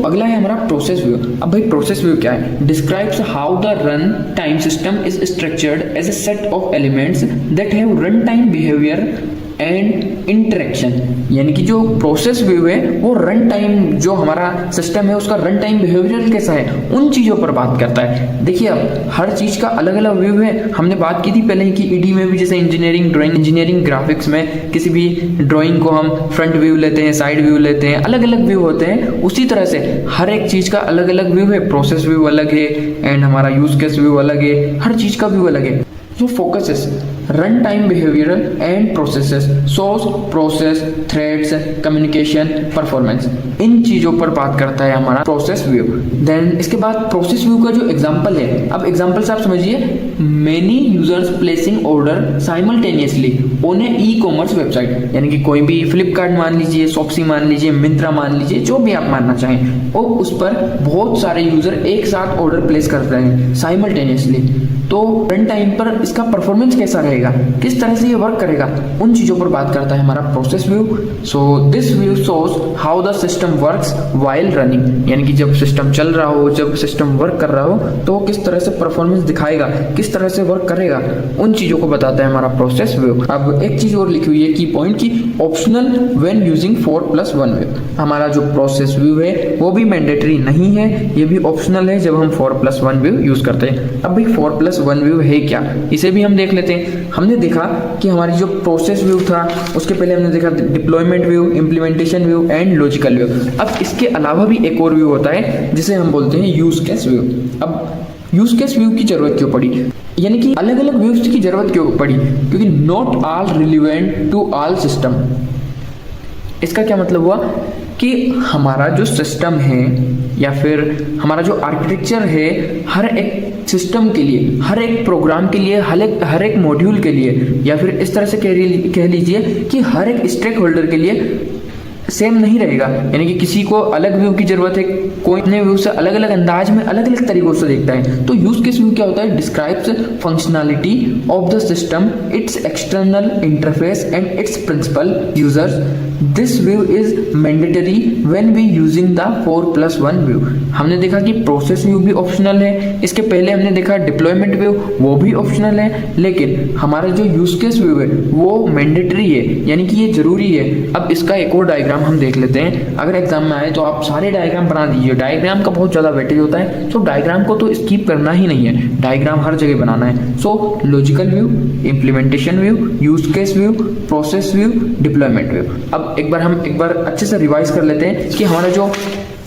अगला है हमारा प्रोसेस व्यू। अब भाई प्रोसेस व्यू क्या है? Describes how the run time system is structured as a set of elements that have run time behaviour and interaction. यानी कि जो प्रोसेस व्यू है वो रन टाइम, जो हमारा सिस्टम है उसका रन टाइम बिहेवियर कैसा है, उन चीज़ों पर बात करता है। देखिए अब हर चीज़ का अलग अलग व्यू है। हमने बात की थी पहले ही कि ईडी में भी, जैसे इंजीनियरिंग ड्राइंग, इंजीनियरिंग ग्राफिक्स में किसी भी ड्राइंग को हम फ्रंट व्यू लेते हैं, साइड व्यू लेते हैं, अलग अलग व्यू होते हैं। उसी तरह से हर एक चीज़ का अलग अलग व्यू है। प्रोसेस व्यू अलग है एंड हमारा यूज केस व्यू अलग है, हर चीज़ का व्यू अलग है। So focuses runtime behavioral and processes, source, process, threads, communication, performance, इन चीजों पर बात करता है हमारा प्रोसेस व्यू। देन इसके बाद प्रोसेस व्यू का जो एग्जांपल है, अब एग्जांपल से आप समझिए, many users placing order simultaneously on A e commerce website, यानी कि कोई भी फ्लिपकार्ट मान लीजिए, शॉप्सी मान लीजिए, मिंत्रा मान लीजिए, जो भी आप मानना चाहें, और उस पर बहुत सारे यूजर एक साथ ऑर्डर प्लेस कर रहे हैं साइमल्टेनियसली। तो रन टाइम पर इसका परफॉर्मेंस कैसा रहेगा, किस तरह से ये वर्क करेगा, उन चीजों पर बात करता है हमारा process view. So this view shows how the system works while running, यानी कि जब सिस्टम चल रहा हो, जब सिस्टम वर्क कर रहा हो, तो किस तरह से परफॉर्मेंस दिखाएगा, किस तरह से वर्क करेगा, उन चीजों को बताता है हमारा प्रोसेस व्यू। अब एक चीज और लिखी हुई है की पॉइंट की, ऑप्शनल व्हेन यूजिंग 4+1 व्यू। हमारा जो प्रोसेस व्यू है वो भी मैंडेटरी नहीं है, ये भी ऑप्शनल है जब हम 4+1 व्यू यूज करते हैं। अब भाई 4+1 व्यू है क्या, इसे भी हम देख लेते हैं। हमने देखा कि हमारी जो प्रोसेस व्यू था उसके पहले हमने देखा deployment view, implementation view and logical view. अब इसके अलावा भी एक और व्यू होता है जिसे हम बोलते हैं यूज केस व्यू। अब यूज केस व्यू की जरूरत क्यों पड़ी, यानी कि अलग अलग व्यूज की जरूरत क्यों पड़ी, क्योंकि not all relevant to all system. इसका क्या मतलब हुआ कि हमारा जो सिस्टम है या फिर हमारा जो आर्किटेक्चर है, हर एक सिस्टम के लिए, हर एक प्रोग्राम के लिए, हर एक मॉड्यूल के लिए, या फिर इस तरह से कह लीजिए कि हर एक स्टेक होल्डर के लिए सेम नहीं रहेगा। यानी कि किसी को अलग व्यू की जरूरत है, कोई अपने व्यू से अलग अलग अंदाज में अलग अलग तरीकों से देखता है। तो यूज केस व्यू क्या होता है? Describes functionality of the system, its external interface and its principal users. This view is mandatory when we using the 4+1 view. हमने देखा कि प्रोसेस व्यू भी ऑप्शनल है, इसके पहले हमने देखा डिप्लॉयमेंट व्यू, वो भी ऑप्शनल है, लेकिन हमारा जो यूज केस व्यू है वो मैंडेटरी है, यानी कि ये जरूरी है। अब इसका एक और डायग्राम हम देख लेते हैं। अगर एग्जाम में आए तो आप सारे डायग्राम बना दीजिए, डायग्राम का बहुत ज़्यादा वेटेज होता है, तो डायग्राम को तो स्किप करना ही नहीं है, डायग्राम हर जगह बनाना है। सो logical view, implementation view, use case view, process view, deployment view. अब एक बार अच्छे से रिवाइज कर लेते हैं कि हमारा जो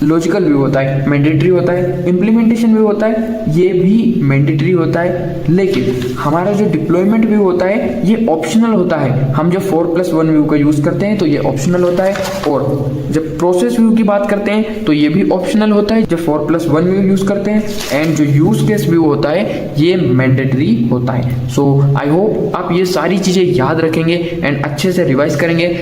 लॉजिकल व्यू होता है मैंडेटरी होता है, इम्प्लीमेंटेशन व्यू होता है ये भी मैंडेटरी होता है, लेकिन हमारा जो डिप्लॉयमेंट व्यू होता है ये ऑप्शनल होता है। हम जब 4+1 व्यू का यूज करते हैं तो ये ऑप्शनल होता है, और जब प्रोसेस व्यू की बात करते हैं तो ये भी ऑप्शनल होता है जब 4+1 व्यू यूज करते हैं, एंड जो यूज केस व्यू होता है ये मैंडेटरी होता है। सो आई होप आप ये सारी चीजें याद रखेंगे एंड अच्छे से रिवाइज करेंगे।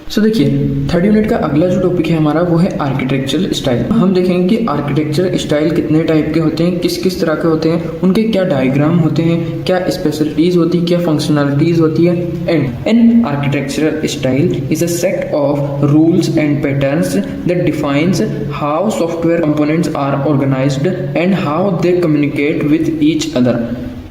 सो देखिए 3rd यूनिट का अगला जो टॉपिक है हमारा वो है आर्किटेक्चरल स्टाइल। हम देखेंगे कि आर्किटेक्चरल स्टाइल कितने टाइप के होते हैं, किस किस तरह के होते हैं, उनके क्या डायग्राम होते हैं, क्या स्पेशलिटीज होती है, क्या फंक्शनलिटीज होती है। And an architectural style is a set of rules and patterns that defines how software components are organised and how they communicate with each other.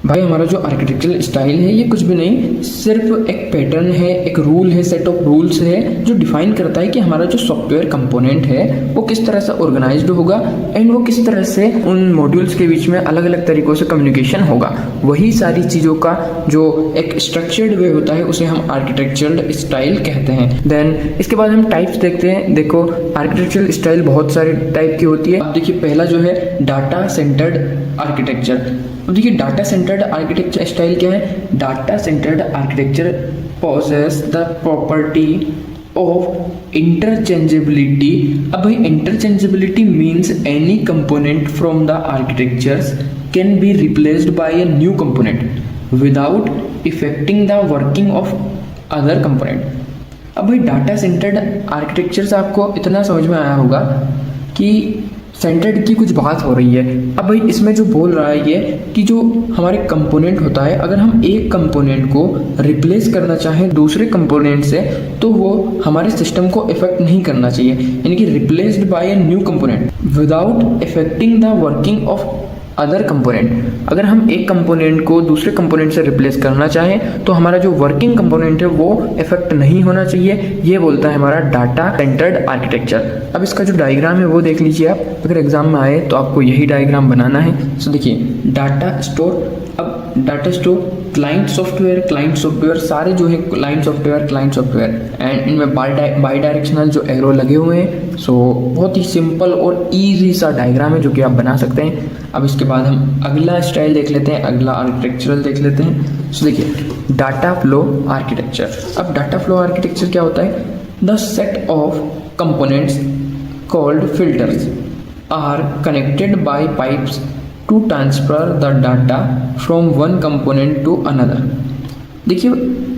भाई हमारा जो आर्किटेक्चरल स्टाइल है ये कुछ भी नहीं, सिर्फ एक पैटर्न है, एक रूल है, सेट ऑफ रूल्स है जो डिफाइन करता है कि हमारा जो सॉफ्टवेयर कंपोनेंट है वो किस तरह से ऑर्गेनाइज्ड होगा एंड वो किस तरह से उन मॉड्यूल्स के बीच में अलग अलग तरीकों से कम्युनिकेशन होगा। वही सारी चीज़ों का जो एक स्ट्रक्चर्ड वे होता है उसे हम आर्किटेक्चरल स्टाइल कहते हैं। देन इसके बाद हम टाइप्स देखते हैं। देखो आर्किटेक्चरल स्टाइल बहुत सारे टाइप की होती है। अब देखिए पहला जो है डाटा सेंटर्ड आर्किटेक्चर। अब देखिए डाटा सेंटर्ड आर्किटेक्चर स्टाइल क्या है। Data centred architecture possess the property of interchangeability। अब भाई interchangeability means any component from the architectures can be replaced by a new component without affecting the working of other component। अब भाई डाटा सेंटर्ड आर्किटेक्चर से आपको इतना समझ में आया होगा कि सेंटर्ड की कुछ बात हो रही है। अब भाई इसमें जो बोल रहा है ये कि जो हमारे कंपोनेंट होता है, अगर हम एक कंपोनेंट को रिप्लेस करना चाहें दूसरे कंपोनेंट से तो वो हमारे सिस्टम को इफेक्ट नहीं करना चाहिए, यानी कि replaced by a new component without affecting the working of other component. अगर हम एक कंपोनेंट को दूसरे कंपोनेंट से रिप्लेस करना चाहें तो हमारा जो वर्किंग कंपोनेंट है वो इफेक्ट नहीं होना चाहिए, ये बोलता है हमारा डाटा सेंटर्ड आर्किटेक्चर। अब इसका जो डायग्राम है वो देख लीजिए आप, अगर एग्जाम में आए तो आपको यही डायग्राम बनाना है। सो देखिए डाटा स्टोर। अब डाटा स्टोर क्लाइंट सॉफ्टवेयर सारे जो है क्लाइंट सॉफ्टवेयर एंड इनमें बाई डायरेक्शनल जो एरो लगे हुए हैं। सो बहुत ही सिंपल और ईजी सा डायग्राम है जो कि आप बना सकते हैं। अब इसके बाद हम अगला स्टाइल देख लेते हैं, अगला आर्किटेक्चरल देख लेते हैं। सो देखिए डाटा फ्लो आर्किटेक्चर। अब डाटा फ्लो आर्किटेक्चर क्या होता है। The set of components called filters are connected by pipes to transfer the data from one component to another। देखिए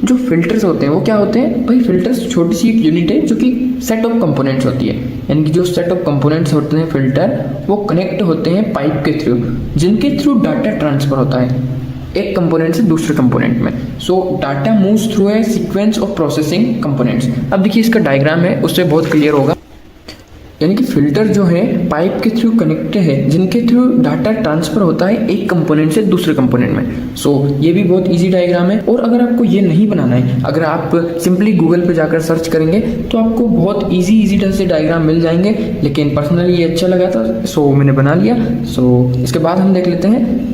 जो फिल्टर्स होते हैं वो क्या होते हैं भाई। फिल्टर्स छोटी सी एक यूनिट है जो कि सेट ऑफ कंपोनेंट्स होती है, यानी कि जो सेट ऑफ कंपोनेंट्स होते हैं फिल्टर वो कनेक्ट होते हैं पाइप के थ्रू, जिनके थ्रू डाटा ट्रांसफर होता है एक कंपोनेंट से दूसरे कंपोनेंट में। सो data moves through a sequence of processing components. अब देखिए इसका डायग्राम है उससे बहुत क्लियर होगा, यानी कि फिल्टर जो है पाइप के थ्रू कनेक्टेड है जिनके थ्रू डाटा ट्रांसफर होता है एक कंपोनेंट से दूसरे कंपोनेंट में। सो ये भी बहुत इजी डायग्राम है। और अगर आपको ये नहीं बनाना है, अगर आप सिंपली गूगल पे जाकर सर्च करेंगे तो आपको बहुत इजी ढंग से डायग्राम मिल जाएंगे, लेकिन पर्सनली ये अच्छा लगा था सो मैंने बना लिया। सो इसके बाद हम देख लेते हैं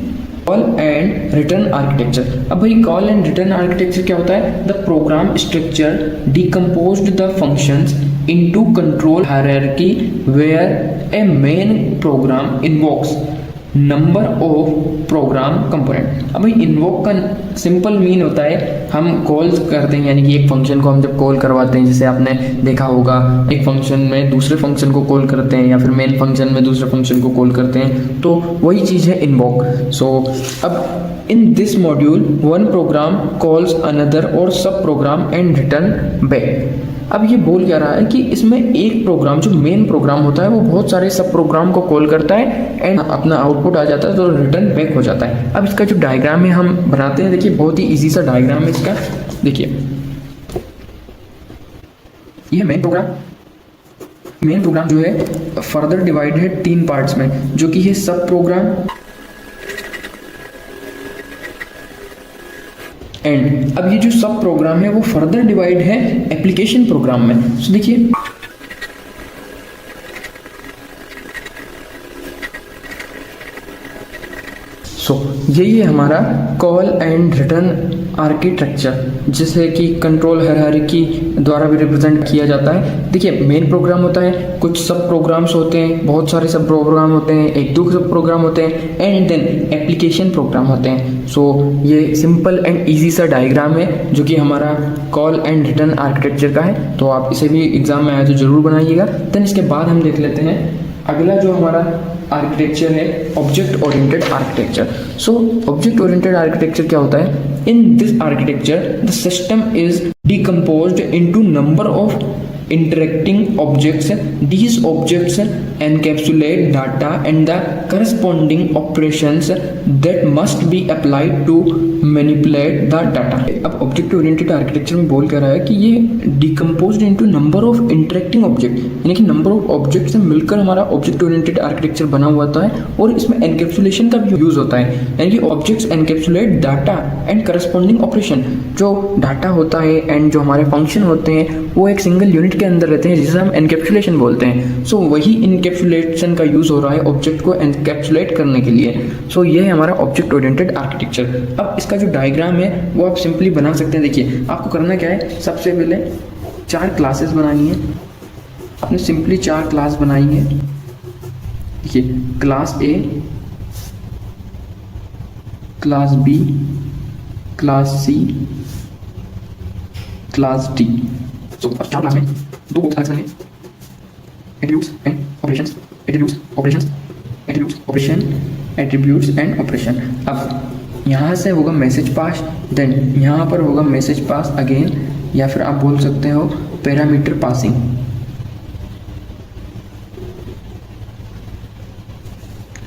कॉल एंड रिटर्न आर्किटेक्चर। अब भाई कॉल एंड रिटर्न आर्किटेक्चर क्या होता है। The program structure decomposed the functions into control hierarchy where a main program invokes number of program component। अब भाई इन्वोक का सिंपल मीन होता है हम कॉल्स करते हैं, यानी कि एक फंक्शन को हम जब कॉल करवाते हैं, जैसे आपने देखा होगा एक फंक्शन में दूसरे फंक्शन को कॉल करते हैं या फिर मेन फंक्शन में दूसरे फंक्शन को कॉल करते हैं, तो वही चीज़ है इन्वोक। सो अब in this module one program calls another और sub programme and return back. अब ये बोल क्या रहा है कि इसमें एक प्रोग्राम जो मेन प्रोग्राम होता है वो बहुत सारे सब प्रोग्राम को कॉल करता है एंड अपना आउटपुट आ जाता है तो रिटर्न बैक हो जाता है। अब इसका जो डायग्राम है हम बनाते हैं। देखिए बहुत ही इजी सा डायग्राम है इसका। देखिए ये मेन प्रोग्राम जो है फर्दर डिवाइड है 3 पार्ट्स में, जो कि है सब प्रोग्राम एंड अब ये जो सब प्रोग्राम है वो फर्दर डिवाइड है एप्लीकेशन प्रोग्राम में। तो देखिए यही है हमारा कॉल एंड रिटर्न आर्किटेक्चर, जिसे कि कंट्रोल हायरार्की द्वारा भी रिप्रेजेंट किया जाता है। देखिए मेन प्रोग्राम होता है, कुछ सब प्रोग्राम्स होते हैं, बहुत सारे सब प्रोग्राम होते हैं, एक दो सब प्रोग्राम होते हैं एंड देन एप्लीकेशन प्रोग्राम होते हैं। सो ये सिंपल एंड इजी सा डायग्राम है जो कि हमारा कॉल एंड रिटर्न आर्किटेक्चर का है। तो आप इसे भी एग्जाम में आए तो जरूर बनाइएगा। देन इसके बाद हम देख लेते हैं अगला जो हमारा आर्किटेक्चर है object oriented architecture. So object oriented architecture क्या होता है। In this architecture the system is decomposed into number of interacting objects. These objects encapsulate data and the corresponding operations that must be applied to manipulate the data. अब ऑब्जेक्ट ओरिएंटेड आर्किटेक्चर में बोल कर रहा है कि ये decomposed into number of interacting object, यानी कि नंबर ऑफ ऑब्जेक्ट से मिलकर हमारा ऑब्जेक्ट ओरिएंटेड आर्किटेक्चर बना हुआ होता है और इसमें एनकैप्सुलेशन का भी यूज होता है, यानी कि objects encapsulate data and corresponding operation. जो डाटा होता है एंड जो हमारे फंक्शन होते हैं वो एक सिंगल यूनिट के अंदर रहते हैं जिसे हम एनकैप्सुलेशन बोलते हैं। सो वही इनकैप्सुलेशन का यूज हो रहा है ऑब्जेक्ट को एनकैप्सुलेट करने के लिए। सो ये है हमारा ऑब्जेक्ट ओरिएंटेड आर्किटेक्चर। अब इसका जो डायग्राम है वो आप सिंपली बना सकते हैं। देखिए आपको करना क्या है, सबसे पहले 4 क्लासेस बनानी है। आपने सिंपली 4 क्लास बनाई है। देखिए class A, class B, class C, class D. So अब 4 क्लास में 2 क्लास बने, attributes and operations, attributes operations, attributes operation, attributes and operation. अब यहाँ से होगा मैसेज पास, देन यहाँ पर होगा मैसेज पास अगेन, या फिर आप बोल सकते हो पैरामीटर पासिंग।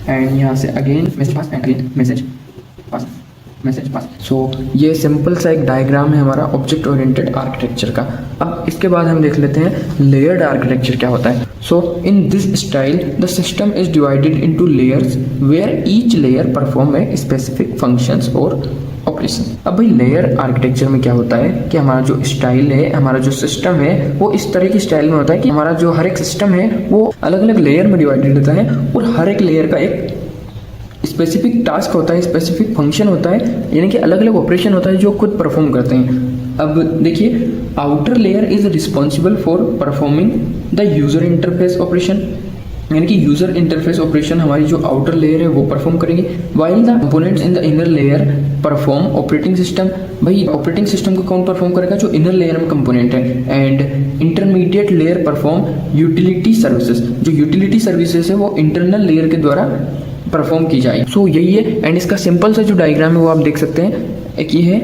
एंड यहाँ से again message pass and again message pass, message pass. So ये सिंपल सा एक डायग्राम है हमारा ऑब्जेक्ट ओरिएंटेड आर्किटेक्चर का। अब इसके बाद हम देख लेते हैं लेयर्ड आर्किटेक्चर क्या होता है। So in this style the system is divided into layers where each layer perform a specific functions और ऑपरेशन। अब भाई लेयर आर्किटेक्चर में क्या होता है कि हमारा जो स्टाइल है, हमारा जो सिस्टम है वो इस तरह की स्टाइल में होता है कि हमारा जो हर एक सिस्टम है वो अलग अलग लेयर में डिवाइडेड होता है और हर एक लेयर का एक स्पेसिफिक टास्क होता है, स्पेसिफिक फंक्शन होता है, यानी कि अलग अलग ऑपरेशन होता है जो खुद परफॉर्म करते हैं। अब देखिए outer layer is responsible for performing the user interface operation, यानी कि यूजर इंटरफेस ऑपरेशन हमारी जो आउटर लेयर है वो परफॉर्म करेगी, while the components in the inner layer perform operating system. भाई ऑपरेटिंग सिस्टम को कौन परफॉर्म करेगा, जो इनर लेयर में कंपोनेंट है। And intermediate layer perform utility services, जो यूटिलिटी सर्विसेज है वो इंटरनल लेयर के द्वारा परफॉर्म की जाए। सो यही है। एंड इसका सिंपल सा जो डायग्राम है वो आप देख सकते हैं। एक ये है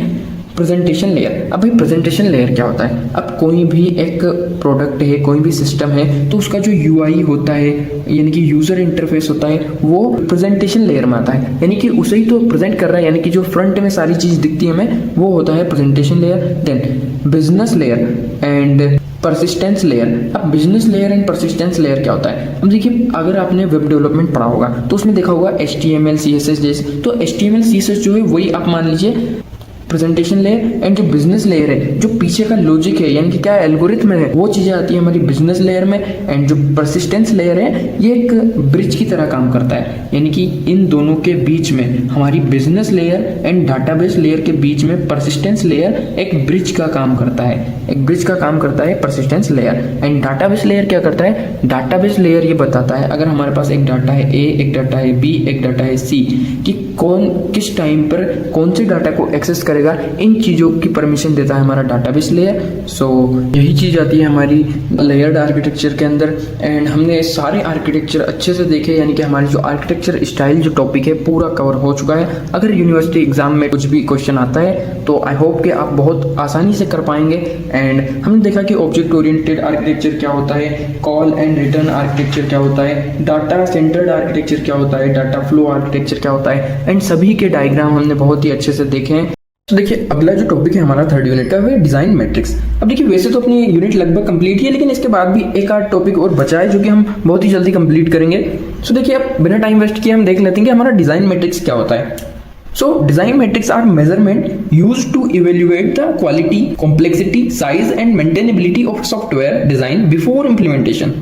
प्रेजेंटेशन लेयर। अब भाई प्रेजेंटेशन लेयर क्या होता है, अब कोई भी एक प्रोडक्ट है, कोई भी सिस्टम है, तो उसका जो यूआई होता है यानी कि यूजर इंटरफेस होता है वो प्रेजेंटेशन लेयर में आता है, यानी कि उसे ही तो प्रेजेंट कर रहा है, यानी कि जो फ्रंट में सारी चीज दिखती है हमें वो होता है presentation layer. Then business layer and persistence layer. अब business layer and persistence layer क्या होता है, अब देखिए अगर आपने वेब डेवलपमेंट पढ़ा होगा तो उसमें देखा होगा HTML CSS जैसे, तो HTML CSS जो है वही आप मान लीजिए प्रेजेंटेशन लेयर। एंड जो बिजनेस लेयर है, जो पीछे का लॉजिक है यानी कि क्या एल्गोरिथम है, वो चीजें आती है हमारी बिजनेस लेयर में। एंड जो परसिस्टेंस लेयर है ये एक ब्रिज की तरह काम करता है, यानी कि इन दोनों के बीच में हमारी business layer and database layer के बीच में परसिस्टेंस लेयर एक ब्रिज का काम करता है, एक ब्रिज का काम करता है persistence layer. And database layer क्या करता है, डाटाबेस लेयर ये बताता है अगर हमारे पास एक डाटा है A, एक डाटा है B, एक डाटा है C, कि कौन किस टाइम पर कौन से डाटा को एक्सेस करेगा, इन चीजों की परमिशन देता है हमारा डाटाबेस लेयर। सो यही चीज आती है हमारी लेयर्ड आर्किटेक्चर के अंदर। एंड हमने सारे आर्किटेक्चर अच्छे से देखे, यानी कि हमारी जो आर्किटेक्चर स्टाइल जो टॉपिक है पूरा कवर हो चुका है। अगर यूनिवर्सिटी एग्जाम में कुछ भी क्वेश्चन आता है तो आई होप कि आप बहुत आसानी से कर पाएंगे। एंड हमने देखा कि ऑब्जेक्ट ओरिएंटेड आर्किटेक्चर क्या होता है, कॉल एंड रिटर्न आर्किटेक्चर क्या होता है, डाटा सेंटर्ड आर्किटेक्चर क्या होता है, डाटा फ्लो आर्किटेक्चर क्या होता है, एंड सभी के डायग्राम हमने बहुत ही अच्छे से देखे हैं। तो देखिए अगला जो टॉपिक है हमारा 3rd यूनिट का वो है डिजाइन मैट्रिक्स। अब देखिए वैसे तो अपनी यूनिट लगभग कंप्लीट ही है, लेकिन इसके बाद भी एक आध टॉपिक और बचा है जो कि हम बहुत ही जल्दी कंप्लीट करेंगे। सो देखिए अब बिना टाइम वेस्ट किए हम देख लेते हैं कि हमारा डिजाइन मैट्रिक्स क्या होता है। So design metrics are measurement used to evaluate the quality, complexity, size and maintainability of software design before implementation.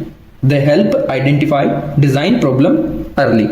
They help identify design problem early.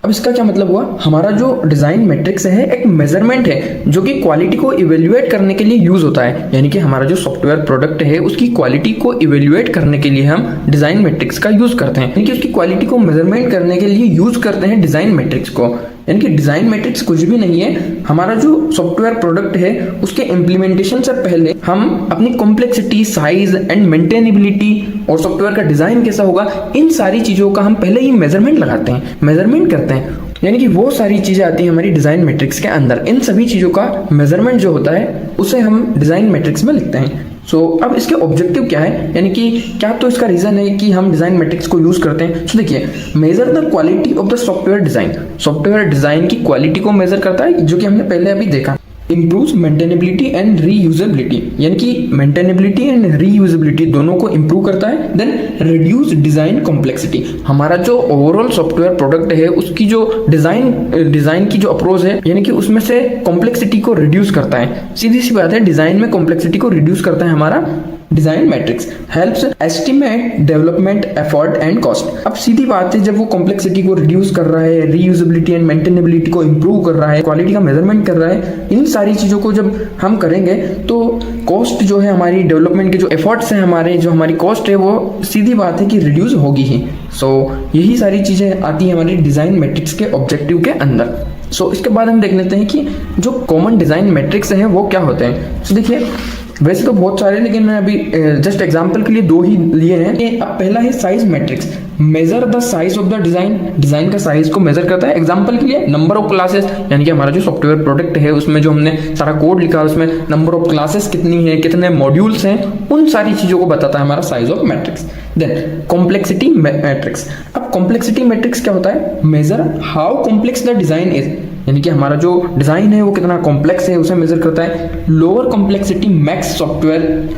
अब इसका क्या मतलब हुआ, हमारा जो डिजाइन मैट्रिक्स है एक मेजरमेंट है जो कि क्वालिटी को इवेल्युएट करने के लिए यूज होता है, यानी कि हमारा जो सॉफ्टवेयर प्रोडक्ट है उसकी क्वालिटी को इवेल्युएट करने के लिए हम डिजाइन मैट्रिक्स का यूज करते हैं, यानी कि उसकी क्वालिटी को मेजरमेंट करने के लिए यूज करते हैं डिजाइन मैट्रिक्स को। यानी कि डिजाइन मैट्रिक्स कुछ भी नहीं है, हमारा जो सॉफ्टवेयर प्रोडक्ट है उसके इम्प्लीमेंटेशन से पहले हम अपनी कॉम्प्लेक्सिटी, साइज एंड मेंटेनेबिलिटी और सॉफ्टवेयर का डिजाइन कैसा होगा, इन सारी चीजों का हम पहले ही मेजरमेंट लगाते हैं, मेजरमेंट करते हैं। यानी कि वो सारी चीजें आती हैं हमारी डिजाइन मैट्रिक्स के अंदर। इन सभी चीजों का मेजरमेंट जो होता है उसे हम डिजाइन मैट्रिक्स में लिखते हैं। सो अब इसके ऑब्जेक्टिव क्या है, यानी कि क्या तो इसका रीजन है कि हम डिजाइन मैट्रिक्स को यूज करते हैं। सो देखिए, measure the quality of the software design, software design की क्वालिटी को मेजर करता है, जो कि हमने पहले अभी देखा। इम्प्रूव मेंटेनेबिलिटी एंड रीयूजेबिलिटी, यानी कि मेंटेनेबिलिटी एंड रीयूजेबिलिटी दोनों को इम्प्रूव करता है। देन रिड्यूस डिजाइन कॉम्प्लेक्सिटी, हमारा जो ओवरऑल सॉफ्टवेयर प्रोडक्ट है उसकी जो डिजाइन की जो अप्रोच है, यानी कि उसमें से कॉम्प्लेक्सिटी को रिड्यूस करता है। सीधी सी बात है, डिजाइन में कॉम्प्लेक्सिटी को रिड्यूस करता है हमारा design matrix. Helps estimate development effort and cost, अब सीधी बात है, जब वो कॉम्प्लेक्सिटी को रिड्यूस कर रहा है, रीयूजेबिलिटी एंड मेंटेनेबिलिटी को इंप्रूव कर रहा है, क्वालिटी का मेजरमेंट कर रहा है, इन सारी चीजों को जब हम करेंगे तो कॉस्ट जो है हमारी डेवलपमेंट के जो एफर्ट्स हैं हमारे, जो हमारी कॉस्ट है वो सीधी बात है कि रिड्यूस होगी ही। सो यही सारी चीजें आती है हमारी डिजाइन मैट्रिक्स के ऑब्जेक्टिव के अंदर। सो इसके बाद हम देख लेते हैं कि जो कॉमन डिजाइन मैट्रिक्स हैं वो क्या होते हैं। सो देखिए, वैसे तो बहुत सारे, लेकिन मैं अभी जस्ट एग्जांपल के लिए 2 ही लिए हैं। अब पहला है size matrix, measure the size of the design, design का साइज को मेजर करता है। एग्जांपल के लिए नंबर ऑफ क्लासेस, यानी कि हमारा जो सॉफ्टवेयर प्रोडक्ट है उसमें जो हमने सारा कोड लिखा है उसमें नंबर ऑफ क्लासेस कितनी है, कितने मॉड्यूल्स हैं, उन सारी चीजों को बताता है हमारा size of metrics. Then complexity metrics, अब कॉम्प्लेक्सिटी मैट्रिक्स क्या होता है, measure how complex the design is, यानी कि हमारा जो डिजाइन है वो कितना कॉम्प्लेक्स है उसे मेजर करता है। Lower complexity makes software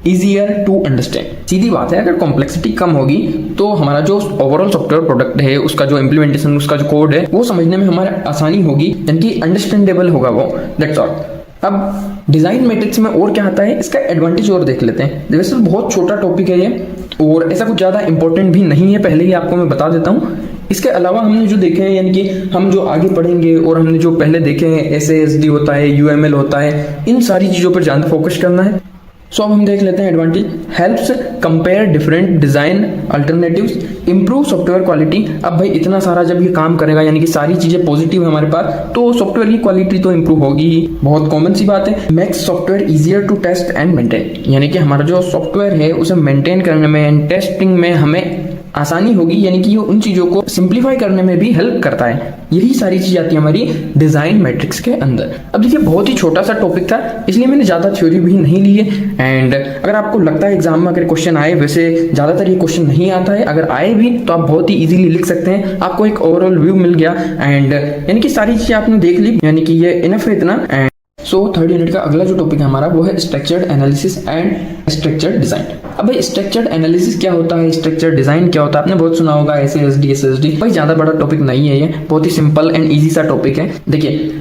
easier to understand, सीधी बात है, अगर कॉम्प्लेक्सिटी कम होगी तो हमारा जो ओवरऑल सॉफ्टवेयर प्रोडक्ट है उसका जो इम्प्लीमेंटेशन, उसका जो कोड है वो समझने में हमारे आसानी होगी, यानी कि अंडरस्टैंडेबल होगा वो। That's all. अब डिजाइन मैट्रिक्स में और क्या आता है, इसका एडवांटेज और देख लेते हैं। वैसे बहुत छोटा टॉपिक है ये और ऐसा कुछ ज्यादा इंपॉर्टेंट भी नहीं है, पहले ही आपको मैं बता देता हूँ। इसके अलावा हमने जो देखे हैं, यानी कि हम जो आगे पढ़ेंगे और हमने जो पहले देखे हैं, SASD होता है, UML होता है, इन सारी चीजों पर ज्यादा फोकस करना है। सो अब हम देख लेते हैं advantage. Helps compare different design alternatives, improve software quality. अब भाई इतना सारा जब ये काम करेगा, यानी कि सारी चीजें पॉजिटिव है हमारे पास, तो सॉफ्टवेयर की क्वालिटी तो इंप्रूव होगी ही, बहुत कॉमन सी बात है। Makes software easier to test and maintain, यानी कि हमारा जो सॉफ्टवेयर है उसे मेंटेन करने में एंड टेस्टिंग में हमें आसानी होगी, यानी कि ये उन चीजों को सिंप्लीफाई करने में भी हेल्प करता है। यही सारी चीजें आती है हमारी डिजाइन मैट्रिक्स के अंदर। अब देखिए, बहुत ही छोटा सा टॉपिक था, इसलिए मैंने ज्यादा थ्योरी भी नहीं ली है। एंड अगर आपको लगता है एग्जाम में अगर क्वेश्चन आए, वैसे ज्यादातर ये क्वेश्चन नहीं आता है, अगर आए भी तो आप बहुत ही इजीली लिख सकते हैं, आपको एक ओवरऑल व्यू मिल गया। एंड यानी कि सारी चीजें आपने देख ली, यानी कि ये इनफ है इतना। एंड सो 3rd यूनिट का अगला जो टॉपिक है हमारा वो है structured analysis and structured design. अब भाई स्ट्रक्चर्ड एनालिसिस क्या होता है, स्ट्रक्चर्ड डिजाइन क्या होता है, आपने बहुत सुना होगा SASD SSD। भाई ज्यादा बड़ा टॉपिक नहीं है, ये बहुत ही सिंपल एंड इजी सा टॉपिक है। देखिए,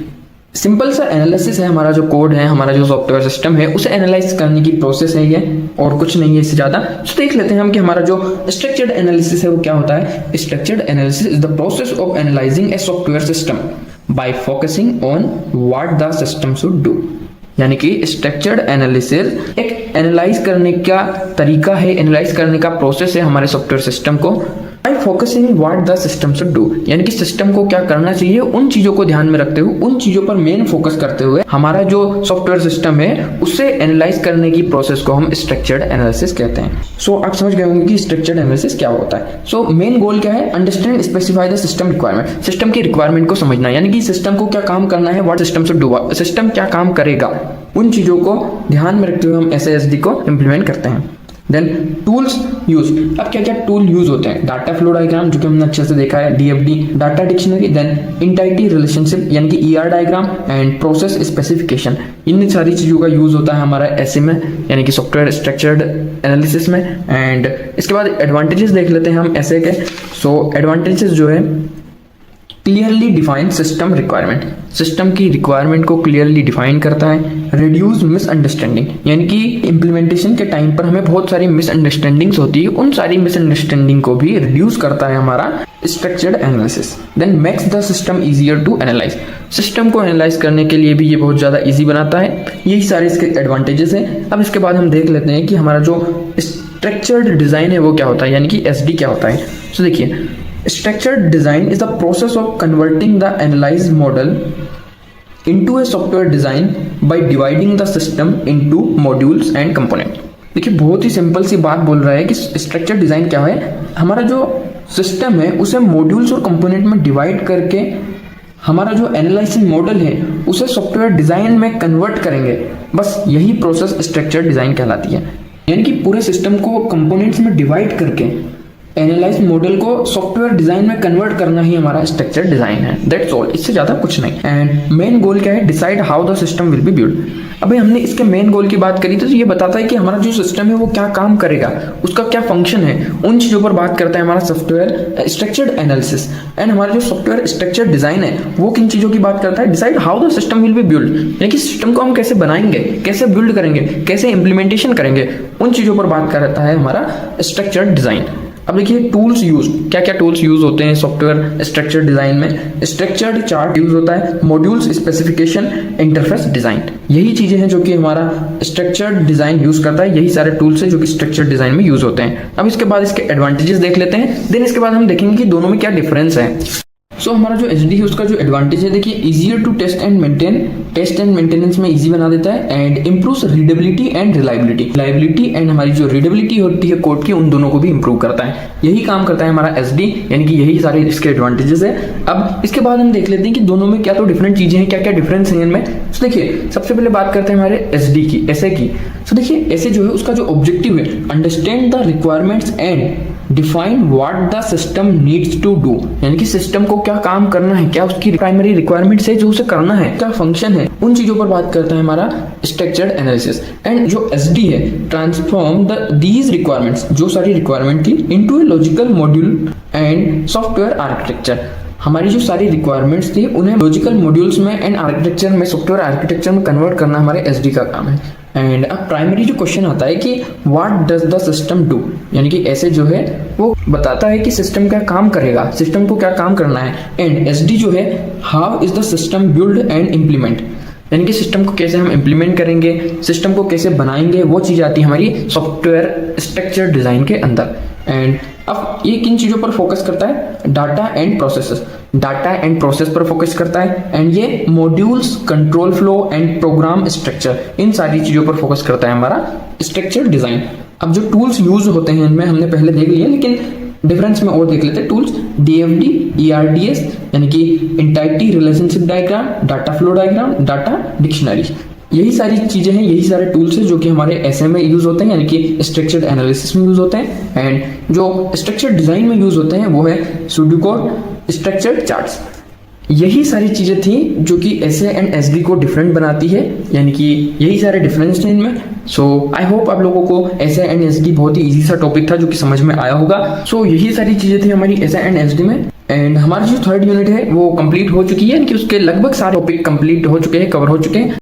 सिंपल सा एनालिसिस है, हमारा जो कोड है, हमारा जो सॉफ्टवेयर सिस्टम है उसे एनालाइज करने की प्रोसेस है ये, और कुछ नहीं है इससे ज्यादा। तो देख लेते हैं हम कि हमारा जो स्ट्रक्चर्ड एनालिसिस है वो क्या होता है। Structured analysis is the process of analysing A software system by focusing on what the system should do, यानी कि स्ट्रक्चर्ड एनालिसिस एक एनालाइज करने का तरीका है, एनालाइज करने का प्रोसेस है हमारे सॉफ्टवेयर सिस्टम को। Bye focusing what the system should do, यानी कि सिस्टम को क्या करना चाहिए, उन चीजों को ध्यान में रखते हुए, उन चीजों पर मेन फोकस करते हुए हमारा जो सॉफ्टवेयर सिस्टम है उसे एनालाइज करने की प्रोसेस को हम स्ट्रक्चर्ड एनालिसिस कहते हैं। सो आप समझ गए होंगे कि स्ट्रक्चर्ड एनालिसिस क्या होता है। सो मेन गोल क्या है, understand specify the system requirement, system की रिक्वायरमेंट को समझना, यानी कि सिस्टम को क्या काम करना है, what system should do, system क्या काम करेगा, उन चीजों को ध्यान में रखते हुए हम SASD को इंप्लीमेंट करते हैं। देन टूल्स यूज, अब क्या क्या टूल यूज होते हैं, डाटा फ्लो डायग्राम जो कि हमने अच्छे से देखा है, DFD data dictionary, then entity relationship यानी कि ER diagram, and process specification. इन सारी चीजों का यूज होता है हमारा SE में, यानी कि सॉफ्टवेयर स्ट्रक्चर्ड एनालिसिस में। एंड इसके बाद एडवांटेजेस देख लेते हैं हम ऐसे के। सो एडवांटेजेस जो है, clearly define system requirement, system की रिक्वायरमेंट को क्लियरली डिफाइन करता है। रिड्यूस मिसअंडरस्टैंडिंग, यानी कि इंप्लीमेंटेशन के टाइम पर हमें बहुत सारी मिसअंडरस्टैंडिंग्स होती है, उन सारी मिसअंडरस्टैंडिंग को भी रिड्यूस करता है हमारा structured analysis. Then makes the system easier to analyse, system को एनालाइज करने के लिए भी ये बहुत ज्यादा इजी बनाता है। यही सारे इसके एडवांटेजेस हैं। अब इसके बाद हम देख लेते हैं कि हमारा जो स्ट्रक्चर्ड डिजाइन है वो क्या होता है, यानी कि SD क्या होता है। तो देखिए, structured design is the process of converting the analyzed model into a software design by dividing the system into modules and component। देखिए, बहुत ही सिंपल सी बात बोल रहा है कि स्ट्रक्चर डिजाइन क्या है, हमारा जो सिस्टम है उसे मॉड्यूल्स और कंपोनेंट में डिवाइड करके हमारा जो एनालाइसिस मॉडल है उसे सॉफ्टवेयर डिजाइन में कन्वर्ट करेंगे। बस यही प्रोसेस स्ट्रक्चर डिजाइन कहलाती है। यानी कि पूरे सिस्टम को कंपोनेंट्स में डिवाइड करके एनालाइज मॉडल को सॉफ्टवेयर डिजाइन में कन्वर्ट करना ही हमारा स्ट्रक्चर डिजाइन है। दैट्स ऑल, इससे ज्यादा कुछ नहीं। एंड मेन गोल क्या है? Decide how the system will be build. अभी हमने इसके मेन गोल की बात करी तो ये बताता है कि हमारा जो सिस्टम है वो क्या काम करेगा, उसका क्या फंक्शन है, उन चीजों पर बात करता है हमारा सॉफ्टवेयर स्ट्रक्चर्ड एनालिसिस। एंड हमारा जो सॉफ्टवेयर स्ट्रक्चर डिजाइन है वो किन चीजों की बात करता है? Decide how the system will be build, यानी कि सिस्टम को हम कैसे बनाएंगे, कैसे बिल्ड करेंगे, कैसे इंप्लीमेंटेशन करेंगे, उन चीजों पर बात करता है हमारा स्ट्रक्चर्ड डिजाइन। अब देखिए टूल्स यूज, क्या क्या टूल्स यूज होते हैं सॉफ्टवेयर स्ट्रक्चर डिजाइन में? स्ट्रक्चर्ड चार्ट यूज होता है, मॉड्यूल्स स्पेसिफिकेशन, इंटरफेस डिजाइन। यही चीजें हैं जो कि हमारा स्ट्रक्चर्ड डिजाइन यूज करता है। यही सारे टूल्स हैं जो कि स्ट्रक्चर डिजाइन में यूज होते हैं। अब इसके बाद इसके एडवांटेजेस देख लेते हैं, देन इसके बाद हम देखेंगे कि दोनों में क्या डिफरेंस है। सो हमारा जो एचडी है उसका जो एडवांटेज है, देखिए easier to test and maintain, test and maintenance में इजी बना देता है। And improves readability and reliability and हमारी जो रीडेबिलिटी होती है कोड की, उन दोनों को भी इंप्रूव करता है। यही काम करता है हमारा एचडी, यानी कि यही सारे इसके एडवांटेजेस है। अब इसके बाद हम देख लेते हैं कि दोनों में क्या तो डिफरेंट चीजें हैं, क्या क्या डिफरेंस है इनमें। तो देखिए सबसे पहले बात करते हैं हमारे एचडी की, ऐसे की। तो देखिए ऐसे जो है उसका जो ऑब्जेक्टिव है, understand the requirements and define what the system needs to do, यानी कि सिस्टम को क्या काम करना है, क्या उसकी प्राइमरी रिक्वायरमेंट्स है जो उसे करना है, क्या फंक्शन है, उन चीजों पर बात करता है हमारा स्ट्रक्चर्ड एनालिसिस। एंड जो एसडी है, ट्रांसफॉर्म दीज रिक्वायरमेंट्स, जो सारी रिक्वायरमेंट थी, into a logical module and software architecture. हमारी जो सारी रिक्वायरमेंट्स थी उन्हें लॉजिकल मॉड्यूल्स में एंड आर्किटेक्चर में, सॉफ्टवेयर आर्किटेक्चर में कन्वर्ट करना हमारे एसडी का काम है। एंड अब प्राइमरी जो क्वेश्चन आता है कि what does the system do, यानी कि ऐसे जो है वो बताता है कि सिस्टम क्या काम करेगा, सिस्टम को क्या काम करना है। एंड एसडी जो है, how is the system build and implement, यानी कि सिस्टम को कैसे हम इम्प्लीमेंट करेंगे, सिस्टम को कैसे बनाएंगे, वो चीज आती है हमारी सॉफ्टवेयर स्ट्रक्चर डिजाइन के अंदर। एंड अब ये किन चीजों पर फोकस करता है? Data and processes, data and process पर फोकस करता है। एंड ये modules, control flow and program structure, इन सारी चीजों पर फोकस करता है हमारा स्ट्रक्चर डिजाइन। अब जो टूल्स यूज होते हैं इनमें हमने पहले देख लिया, लेकिन डिफरेंस में और देख लेते हैं। टूल्स डीएफडी, ईआरडीएस यानी कि entity relationship diagram, data flow diagram, data dictionary, यही सारी चीजें हैं, यही सारे टूल्स हैं जो कि हमारे एसए में यूज होते हैं, यानी कि स्ट्रक्चर्ड एनालिसिस में यूज होते हैं। एंड जो स्ट्रक्चर्ड डिजाइन में यूज होते हैं वो है सुडोकोड, स्ट्रक्चर्ड चार्ट्स। यही सारी चीजें थी जो कि एसए एंड एसडी को डिफरेंट बनाती है, यानी कि यही सारे डिफरेंस थे इनमें। सो आई होप आप लोगों को एसए एंड एसडी बहुत ही इजी सा टॉपिक था जो कि समझ में आया होगा। सो यही सारी चीजें थी हमारी एसए एंड एसडी में। एंड हमारी जो थर्ड यूनिट है वो कंप्लीट हो चुकी है, यानी कि उसके लगभग सारे टॉपिक कंप्लीट हो चुके हैं, कवर हो चुके हैं।